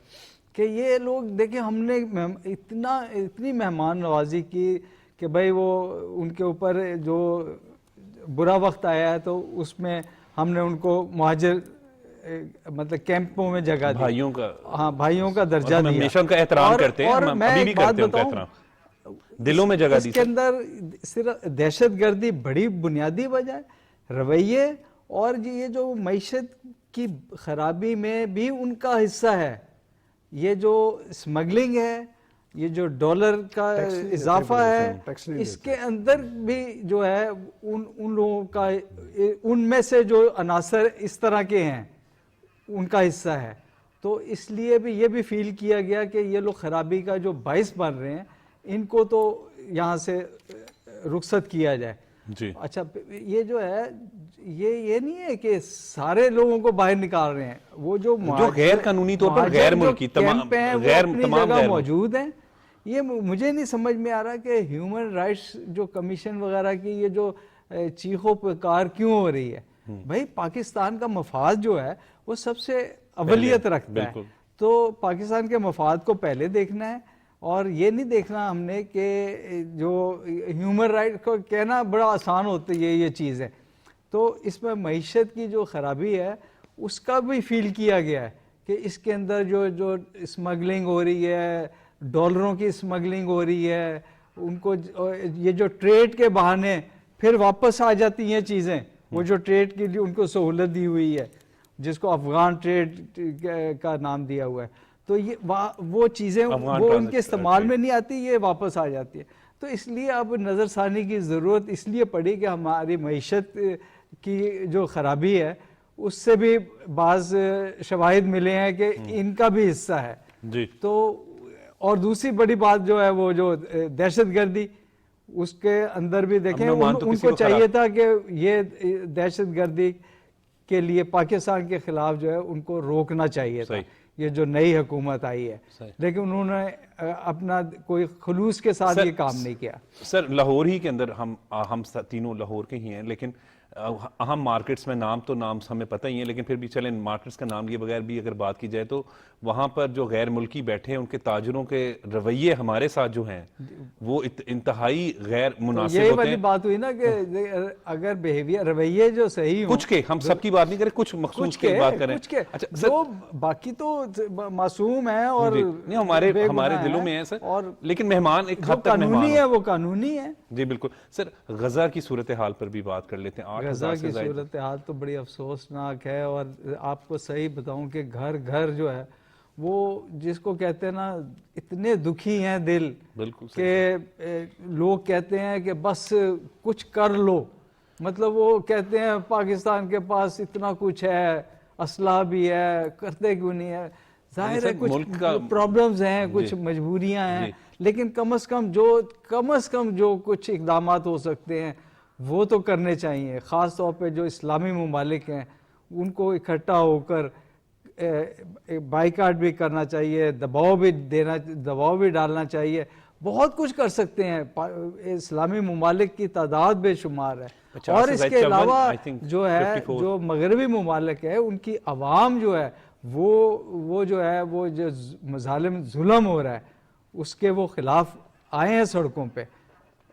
کہ یہ لوگ دیکھیں ہم نے اتنی مہمان نوازی کی کہ بھائی وہ ان کے اوپر جو برا وقت آیا ہے تو اس میں ہم نے ان کو مہاجر مطلب کیمپوں میں جگہ دی، بھائیوں کا، ہاں بھائیوں کا درجہ دیا، ہمیشہ ان کا احترام کرتے ہیں، اور ہم میں ابھی بھی ایک بات کرتے ہیں ان کا بتاؤں، احترام، دلوں میں جگہ دی۔ اس کے اندر صرف دہشت گردی بڑی بنیادی وجہ ہے، رویے اور یہ جو معیشت کی خرابی میں بھی ان کا حصہ ہے، یہ جو اسمگلنگ ہے، یہ جو ڈالر کا اضافہ ہے، اس کے اندر بھی جو ہے ان لوگوں کا، ان میں سے جو عناصر اس طرح کے ہیں ان کا حصہ ہے، تو اس لیے بھی یہ بھی فیل کیا گیا کہ یہ لوگ خرابی کا جو باعث بن رہے ہیں ان کو تو یہاں سے رخصت کیا جائے۔ جی اچھا یہ جو ہے یہ نہیں ہے کہ سارے لوگوں کو باہر نکال رہے ہیں، وہ جو غیر قانونی طور پر غیر ملکی تمام غیر موجود ہیں، یہ مجھے نہیں سمجھ میں آ رہا کہ ہیومن رائٹس جو کمیشن وغیرہ کی یہ جو چیخو پکار کیوں ہو رہی ہے. بھائی پاکستان کا مفاد جو ہے وہ سب سے اولیت رکھتا ہے, تو پاکستان کے مفاد کو پہلے دیکھنا ہے, اور یہ نہیں دیکھنا ہم نے کہ جو ہیومن رائٹ کو کہنا بڑا آسان ہوتا ہے یہ چیز ہے. تو اس میں معیشت کی جو خرابی ہے اس کا بھی فیل کیا گیا ہے کہ اس کے اندر جو اسمگلنگ ہو رہی ہے, ڈالروں کی اسمگلنگ ہو رہی ہے, ان کو یہ جو ٹریڈ کے بہانے پھر واپس آ جاتی ہیں چیزیں, وہ جو ٹریڈ کے لیے ان کو سہولت دی ہوئی ہے جس کو افغان ٹریڈ کا نام دیا ہوا ہے, تو یہ وہ چیزیں وہ ان کے استعمال میں نہیں آتی, یہ واپس آ جاتی ہے. تو اس لیے اب نظر ثانی کی ضرورت اس لیے پڑی کہ ہماری معیشت کی جو خرابی ہے اس سے بھی بعض شواہد ملے ہیں کہ ان کا بھی حصہ ہے. تو اور دوسری بڑی بات جو ہے وہ جو دہشت گردی, اس کے اندر بھی دیکھیں ان کو چاہیے تھا کہ یہ دہشت گردی کے لیے پاکستان کے خلاف جو ہے ان کو روکنا چاہیے تھا, یہ جو نئی حکومت آئی ہے, لیکن انہوں نے اپنا کوئی خلوص کے ساتھ یہ کام نہیں کیا. سر لاہور ہی کے اندر ہم تینوں لاہور کے ہی ہیں, لیکن اہم مارکیٹس میں نام ہمیں پتہ ہی ہیں, لیکن پھر بھی چلیں مارکیٹس کا نام لیے بغیر بھی اگر بات کی جائے تو وہاں پر جو غیر ملکی بیٹھے ہیں ان کے تاجروں کے رویے ہمارے ساتھ جو ہیں وہ انتہائی غیر مناسب ہوتے ہیں. یہی والی بات ہوئی نا کہ اگر بیہیویئر رویے جو صحیح ہوں, کچھ کے ہم سب کی بات نہیں کریں, کچھ مخصوص کی بات کریں, جو باقی تو معصوم ہیں اور ہمارے دلوں میں ہیں سر, لیکن مہمان ایک حد تک قانونی ہے وہ قانونی ہے. جی بالکل. سر غزہ کی صورتحال پر بھی بات کر لیتے ہیں. غزہ کی صورتحال تو بڑی افسوسناک ہے, اور آپ کو صحیح بتاؤں کہ گھر گھر جو ہے وہ جس کو کہتے ہیں نا اتنے دکھی ہیں دل کہ لوگ کہتے ہیں کہ بس کچھ کر لو, مطلب وہ کہتے ہیں پاکستان کے پاس اتنا کچھ ہے, اسلحہ بھی ہے, کرتے کیوں نہیں ہے. ظاہر ہے کچھ پرابلمز ہیں, کچھ مجبوریاں ہیں, لیکن کم از کم جو کچھ اقدامات ہو سکتے ہیں وہ تو کرنے چاہیے. خاص طور پہ جو اسلامی ممالک ہیں ان کو اکٹھا ہو کر بائیکاٹ بھی کرنا چاہیے, دباؤ بھی ڈالنا چاہیے. بہت کچھ کر سکتے ہیں, اسلامی ممالک کی تعداد بے شمار ہے. اور اس کے علاوہ جو ہے جو مغربی ممالک ہے ان کی عوام جو ہے وہ جو ہے وہ جو ظلم ہو رہا ہے اس کے وہ خلاف آئے ہیں سڑکوں پہ.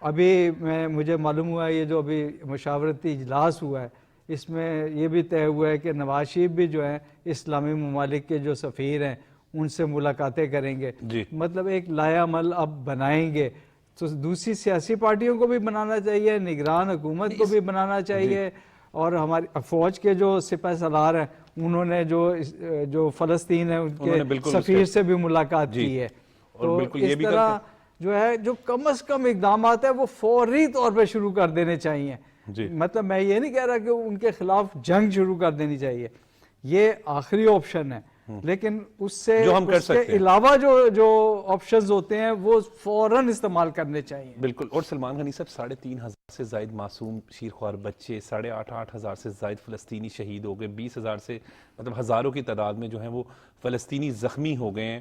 ابھی مجھے معلوم ہوا ہے یہ جو ابھی مشاورتی اجلاس ہوا ہے اس میں یہ بھی طے ہوا ہے کہ نواز شریف بھی جو ہیں اسلامی ممالک کے جو سفیر ہیں ان سے ملاقاتیں کریں گے. مطلب ایک لائحہ عمل اب بنائیں گے. تو دوسری سیاسی پارٹیوں کو بھی بنانا چاہیے, نگران حکومت کو بھی بنانا چاہیے, اور ہماری فوج کے جو سپہ سالار ہیں انہوں نے جو فلسطین ہے ان کے سفیر سے بھی ملاقات کی ہے. تو اس طرح جو ہے جو کم از کم اقدامات ہیں وہ فوری طور پہ شروع کر دینے چاہیے. مطلب میں یہ نہیں کہہ رہا کہ ان کے خلاف جنگ شروع کر دینی چاہیے, یہ آخری آپشن ہے, لیکن اس سے اس کے علاوہ جو آپشنز ہوتے ہیں وہ فوراً استعمال کرنے چاہیے. بالکل. اور سلمان غنی صاحب 3,500 سے زائد معصوم شیرخوار بچے, 8,500 سے زائد فلسطینی شہید ہو گئے, 20,000 سے مطلب ہزاروں کی تعداد میں جو ہیں وہ فلسطینی زخمی ہو گئے ہیں.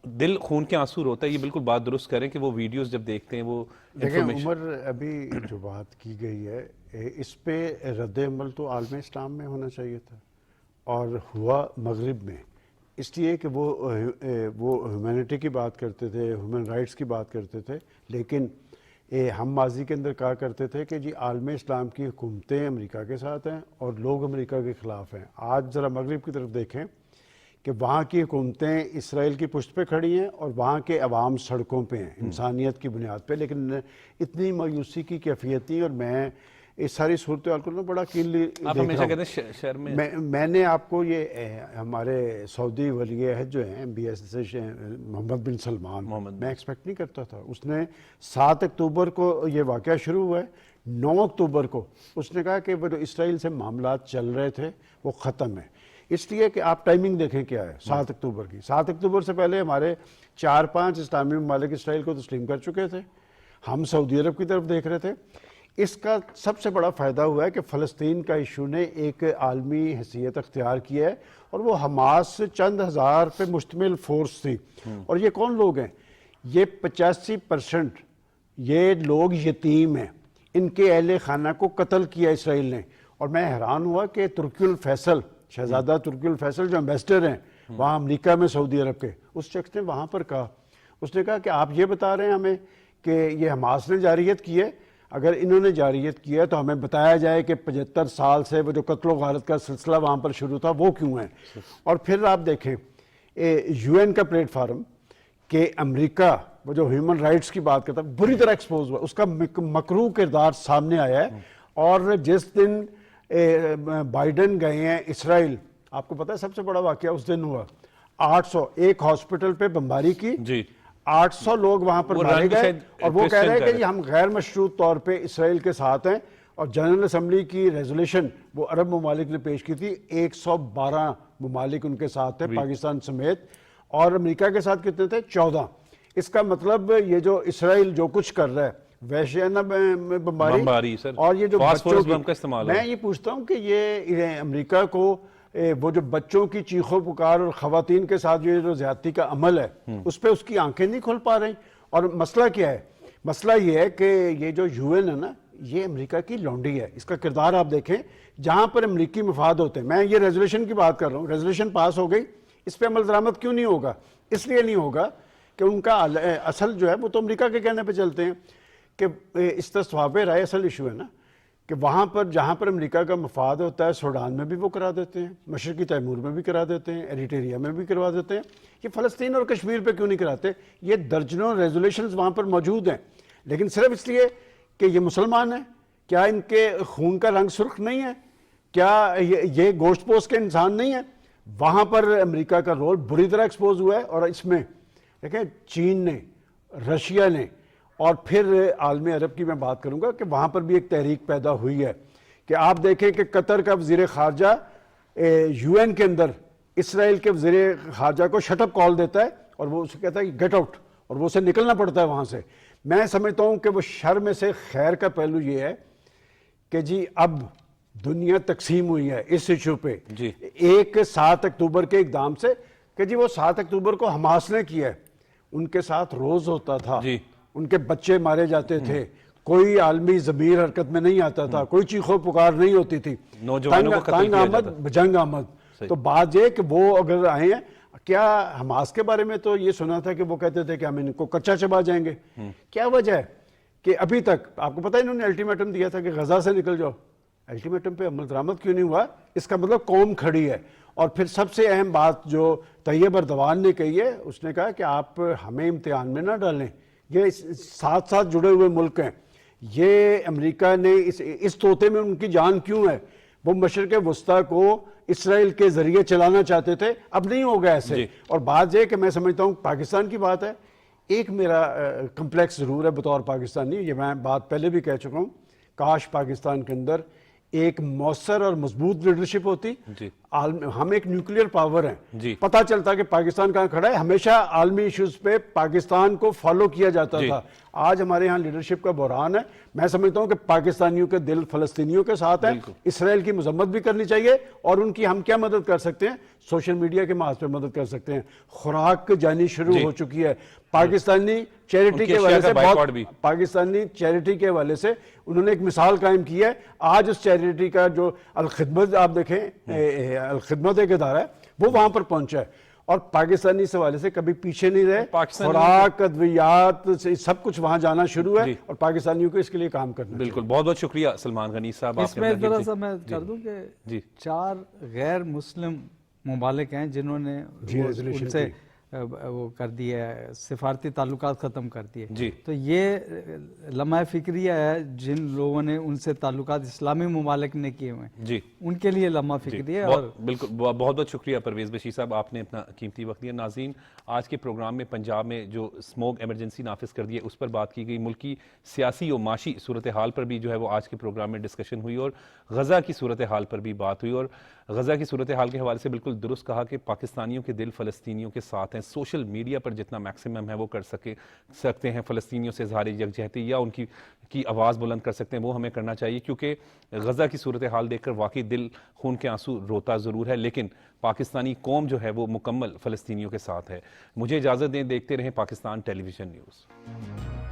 دل خون کے آنسو روتا ہے. یہ بالکل بات درست کریں کہ وہ ویڈیوز جب دیکھتے ہیں وہ دیکھیں عمر ابھی جو بات کی گئی ہے اس پہ رد عمل تو عالم اسلام میں ہونا چاہیے تھا اور ہوا مغرب میں, اس لیے کہ وہ ہیومینٹی کی بات کرتے تھے, ہیومن رائٹس کی بات کرتے تھے, لیکن ہم ماضی کے اندر کہا کرتے تھے کہ جی عالم اسلام کی حکومتیں امریکہ کے ساتھ ہیں اور لوگ امریکہ کے خلاف ہیں. آج ذرا مغرب کی طرف دیکھیں کہ وہاں کی حکومتیں اسرائیل کی پشت پہ کھڑی ہیں اور وہاں کے عوام سڑکوں پہ ہیں انسانیت کی بنیاد پہ. لیکن اتنی مایوسی کی کیفیت تھی, اور میں اس ساری صورتحال کو بڑا کینلی دیکھ رہا ہوں. میں نے آپ کو یہ ہمارے سعودی ولی عہد جو ہیں MBS محمد بن سلمان, میں ایکسپیکٹ نہیں کرتا تھا. اس نے 7 اکتوبر کو یہ واقعہ شروع ہوا ہے, 9 اکتوبر کو اس نے کہا کہ وہ جو اسرائیل سے معاملات چل رہے تھے وہ ختم ہے. اس لیے کہ آپ ٹائمنگ دیکھیں کیا ہے 7 اکتوبر کی. 7 اکتوبر سے پہلے ہمارے 4-5 اسلامی ممالک اسرائیل کو تسلیم کر چکے تھے, ہم سعودی عرب کی طرف دیکھ رہے تھے. اس کا سب سے بڑا فائدہ ہوا ہے کہ فلسطین کا ایشو نے ایک عالمی حیثیت اختیار کیا ہے, اور وہ حماس سے چند ہزار پہ مشتمل فورس تھی. اور یہ کون لوگ ہیں؟ یہ 85% یہ لوگ یتیم ہیں، ان کے اہل خانہ کو قتل کیا اسرائیل نے. اور میں حیران ہوا کہ ترکی الفیصل، شہزادہ ترکی الفیصل جو ایمبیسڈر ہیں وہاں امریکہ میں سعودی عرب کے، اس شخص نے وہاں پر کہا، اس نے کہا کہ آپ یہ بتا رہے ہیں ہمیں کہ یہ حماس نے جارحیت کی ہے، اگر انہوں نے جارحیت کی ہے تو ہمیں بتایا جائے کہ 75 سال سے وہ جو قتل و غارت کا سلسلہ وہاں پر شروع تھا وہ کیوں ہے. اور پھر آپ دیکھیں یو این کا پلیٹ فارم کہ امریکہ وہ جو ہیومن رائٹس کی بات کرتا ہے بری طرح ایکسپوز ہوا، اس کا مکروہ کردار سامنے آیا ہے. اور جس دن بائیڈن گئے ہیں اسرائیل، آپ کو پتہ ہے سب سے بڑا واقعہ اس دن ہوا، 800 ایک ہاسپٹل پہ بمباری کی، جی 800 لوگ وہاں پر مارے گئے، اور وہ کہہ رہے ہیں کہ ہم غیر مشروط طور پہ اسرائیل کے ساتھ ہیں. اور جنرل اسمبلی کی ریزولیشن وہ عرب ممالک نے پیش کی تھی، 112 ممالک ان کے ساتھ ہیں پاکستان سمیت، اور امریکہ کے ساتھ کتنے تھے؟ 14. اس کا مطلب یہ جو اسرائیل جو کچھ کر رہا ہے وحشیانہ بمباری اور یہ جو بچوں کی، میں یہ پوچھتا ہوں کہ یہ امریکہ کو وہ جو بچوں کی چیخو پکار اور خواتین کے ساتھ جو زیادتی کا عمل ہے اس پہ اس کی آنکھیں نہیں کھل پا رہی. اور مسئلہ کیا ہے؟ مسئلہ یہ ہے کہ یہ جو یو این ہے نا، یہ امریکہ کی لونڈی ہے. اس کا کردار آپ دیکھیں، جہاں پر امریکی مفاد ہوتے ہیں، میں یہ ریزولوشن کی بات کر رہا ہوں، ریزولوشن پاس ہو گئی، اس پہ عمل درآمد کیوں نہیں ہوگا؟ اس لیے نہیں ہوگا کہ ان کا اصل جو ہے وہ تو امریکہ کے کہنے پہ چلتے ہیں کہ استصواب رائے اصل ایشو ہے نا، کہ وہاں پر جہاں پر امریکہ کا مفاد ہوتا ہے سوڈان میں بھی وہ کرا دیتے ہیں، مشرقی تیمور میں بھی کرا دیتے ہیں، ایریٹریا میں بھی کروا دیتے ہیں. یہ فلسطین اور کشمیر پہ کیوں نہیں کراتے؟ یہ درجنوں ریزولیشنز وہاں پر موجود ہیں، لیکن صرف اس لیے کہ یہ مسلمان ہیں. کیا ان کے خون کا رنگ سرخ نہیں ہے؟ کیا یہ گوشت پوش کے انسان نہیں ہیں؟ وہاں پر امریکہ کا رول بری طرح ایکسپوز ہوا ہے. اور اس میں دیکھیں چین نے، رشیا نے، اور پھر عالم عرب کی میں بات کروں گا کہ وہاں پر بھی ایک تحریک پیدا ہوئی ہے کہ آپ دیکھیں کہ قطر کا وزیر خارجہ یو این کے اندر اسرائیل کے وزیر خارجہ کو شٹ اپ کال دیتا ہے اور وہ اسے کہتا ہے گیٹ آؤٹ، اور وہ اسے نکلنا پڑتا ہے وہاں سے. میں سمجھتا ہوں کہ وہ شر میں سے خیر کا پہلو یہ ہے کہ جی اب دنیا تقسیم ہوئی ہے اس ایشو پہ. ایک 7 اکتوبر کے اقدام سے کہ جی وہ 7 اکتوبر کو حماس نے کیا ہے، ان کے ساتھ روز ہوتا تھا، ان کے بچے مارے جاتے تھے، کوئی عالمی ضمیر حرکت میں نہیں آتا تھا، کوئی چیخو پکار نہیں ہوتی تھی، تنگ آمد بجنگ آمد. تو بات یہ کہ وہ اگر آئے ہیں، کیا حماس کے بارے میں تو یہ سنا تھا کہ وہ کہتے تھے کہ ہم ان کو کچا چبا جائیں گے. کیا وجہ ہے کہ ابھی تک آپ کو پتہ ہے انہوں نے الٹیمیٹم دیا تھا کہ غزہ سے نکل جاؤ، الٹیمیٹم پہ عمل درآمد کیوں نہیں ہوا؟ اس کا مطلب قوم کھڑی ہے. اور پھر سب سے اہم بات جو طیب اردوان نے کہی ہے، اس نے کہا کہ آپ ہمیں امتحان میں نہ ڈالیں، یہ ساتھ ساتھ جڑے ہوئے ملک ہیں. یہ امریکہ نے اس طوطے میں ان کی جان کیوں ہے؟ وہ مشرق وسطیٰ کو اسرائیل کے ذریعے چلانا چاہتے تھے، اب نہیں ہوگا ایسے. اور بات یہ کہ میں سمجھتا ہوں پاکستان کی بات ہے، ایک میرا کمپلیکس ضرور ہے بطور پاکستانی، یہ میں بات پہلے بھی کہہ چکا ہوں، کاش پاکستان کے اندر ایک مؤثر اور مضبوط لیڈرشپ ہوتی. ہم ایک نیوکلیئر پاور ہیں، پتہ چلتا کہ پاکستان کہاں کھڑا ہے، ہمیشہ عالمی ایشوز پہ پاکستان کو فالو کیا جاتا تھا. آج ہمارے ہاں لیڈرشپ کا بحران ہے. میں سمجھتا ہوں کہ پاکستانیوں کے دل فلسطینیوں کے ساتھ ہیں. اسرائیل کی مذمت بھی کرنی چاہیے، اور ان کی ہم کیا مدد کر سکتے ہیں؟ سوشل میڈیا کے محاذ پہ مدد کر سکتے ہیں. خوراک جانی شروع ہو چکی ہے. پاکستانی چیریٹی کے حوالے سے پاکستانی چیریٹی کے حوالے سے انہوں نے ایک مثال قائم کی ہے. آج اس چیریٹی کا جو الخدمت آپ دیکھیں، الخدمت ایک ادارہ ہے، وہ وہاں پر پہنچا ہے، اور پاکستانی اس حوالے سے کبھی پیچھے نہیں رہے. خوراک، ادویات، سب کچھ وہاں جانا شروع ہے، اور پاکستانیوں کو اس کے لیے کام کرنا. بالکل، بہت بہت شکریہ سلمان غنی صاحب. اس میں ذرا سا میں کر دوں کہ 4 غیر مسلم ممالک ہیں جنہوں نے ان سے وہ کر دیا ہے، سفارتی تعلقات ختم کر دیے. تو یہ لمحہ فکریہ ہے جن لوگوں نے ان سے تعلقات اسلامی ممالک نے کیے ہوئے ہیں، ان کے لیے لمحہ فکریہ. اور بالکل بہت بہت شکریہ پرویز بشیر صاحب، آپ نے اپنا قیمتی وقت دیا. ناظرین، آج کے پروگرام میں پنجاب میں جو اسموگ ایمرجنسی نافذ کر دی ہے اس پر بات کی گئی، ملک کی سیاسی و معاشی صورتحال پر بھی جو ہے وہ آج کے پروگرام میں ڈسکشن ہوئی، اور غزہ کی صورتحال پر بھی بات ہوئی. اور غزہ کی صورتحال کے حوالے سے بالکل درست کہا کہ پاکستانیوں کے دل فلسطینیوں کے ساتھ ہیں. ہیں, سوشل میڈیا پر جتنا میکسیمم ہے وہ کر سکتے ہیں, فلسطینیوں سے اظہار یکجہتی یا ان کی آواز بلند کر سکتے ہیں, وہ ہمیں کرنا چاہیے, کیونکہ غزہ کی صورتحال دیکھ کر واقعی دل خون کے آنسو روتا ضرور ہے, لیکن پاکستانی قوم جو ہے وہ مکمل فلسطینیوں کے ساتھ ہے. مجھے اجازت دیں, دیکھتے رہیں پاکستان ٹیلی ویژن نیوز.